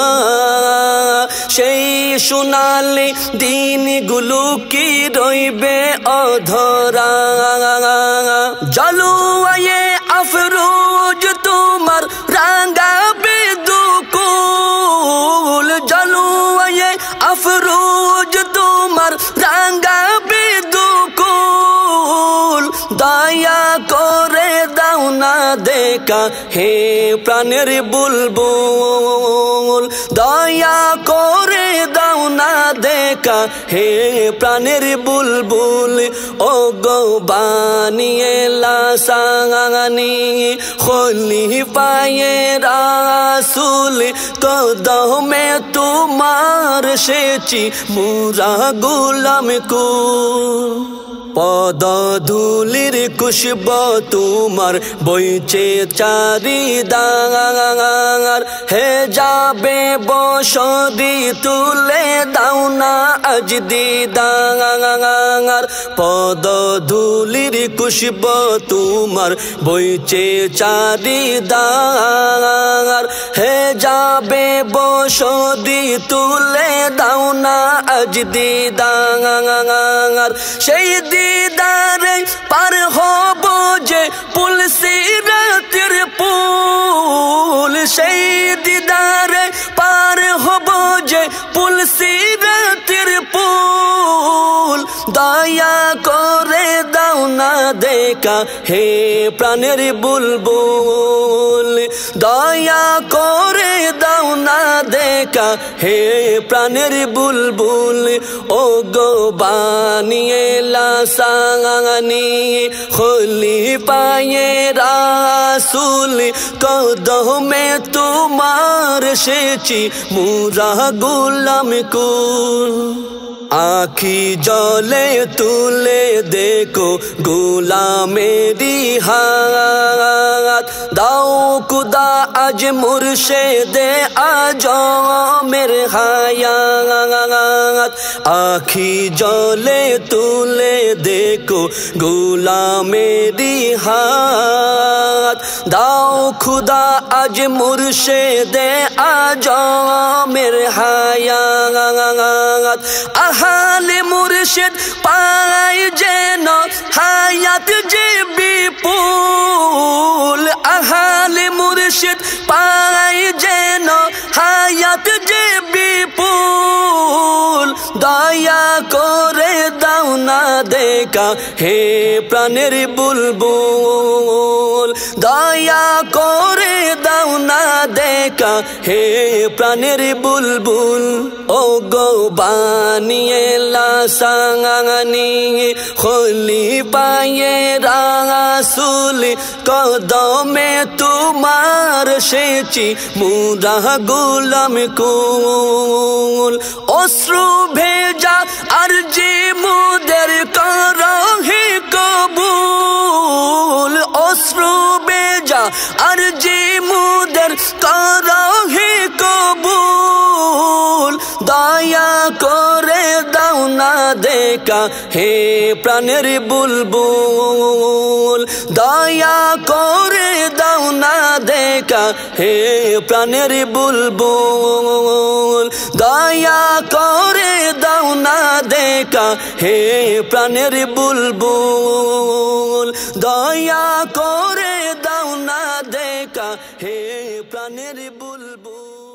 সেই সোনালি দিনগুলো কি রইবে অধরা জলওয়ায়ে আফরোজ তোমার রাঙাবে দুকুল জলওয়ায়ে আফরোজ তোমার রাঙাবে দুকুল দয়া করে দাও না দেখা হে প্রাণের বুলবুল দয়া করে দাও না দেখা হে প্রাণের বুলবুল ও গো বানিয়ে লাসানি খলিফায়ে রাসূল কদমে তোমার সেচি মুরা গোলাম কুল পদ ধুলির খুশব তোমার বইছে চারিদার হে যাবে বসদি তুলে দাও না আজ দিদার পদ ধুলির খুশব তোমার বইছে চারিদার হে যাবে বসদি তুলে দাও না আজ দিদার সেই দিদারে পার হব যে পুল সিরাতের পুল সেই দিদারে পার হব যে পুল সিরাতের পুল দয়া করে দাও না দেখা হে প্রাণের বুলবুল দয়া করে দাও না দেখা হে প্রাণের বুলবুল ও গো বানিয়ে লাসানি খলিফায়ে রাসূল কদমে তোমার সেচি মুরা গোলাম কুল आखी जले तुले देखो गुलामेरी हाथ दाओ खुदा आज मुर्शिदे आजो मेरे हयात आखी जले तुले देखो गुलामेरी हाथ दाओ खुदा आज मुर्शिदे आजो मेरे हयात আহালে মুর্শিদ পাই যেন হায়াত যে বিপুল আহালে মুর্শিদ পাই যেন হায়াত যে বিপুল দয়া করে দাও না দেখা হে প্রাণের বুলবুল দয়া করে দাও না দেখা হে প্রাণের বুলবুল ও গো বানিয়েলা সাঙ্গানি খলি পায়ে রাসূল কদমে তোমার সেচি মুরা গোলাম কুল অশ্রু ভেজা আর যে মুদের করো হে কবুল অশ্রু ভেজা আর যে মুদের করো হে কবুল দয়া করে দাও না দেখা হে প্রাণের বুলবুল দয়া করে দাও না দেখা হে প্রাণের বুলবুল দয়া করে দাও না দেখা হে প্রাণের বুলবুল দয়া করে দাও না দেখা হে প্রাণের বুলবুল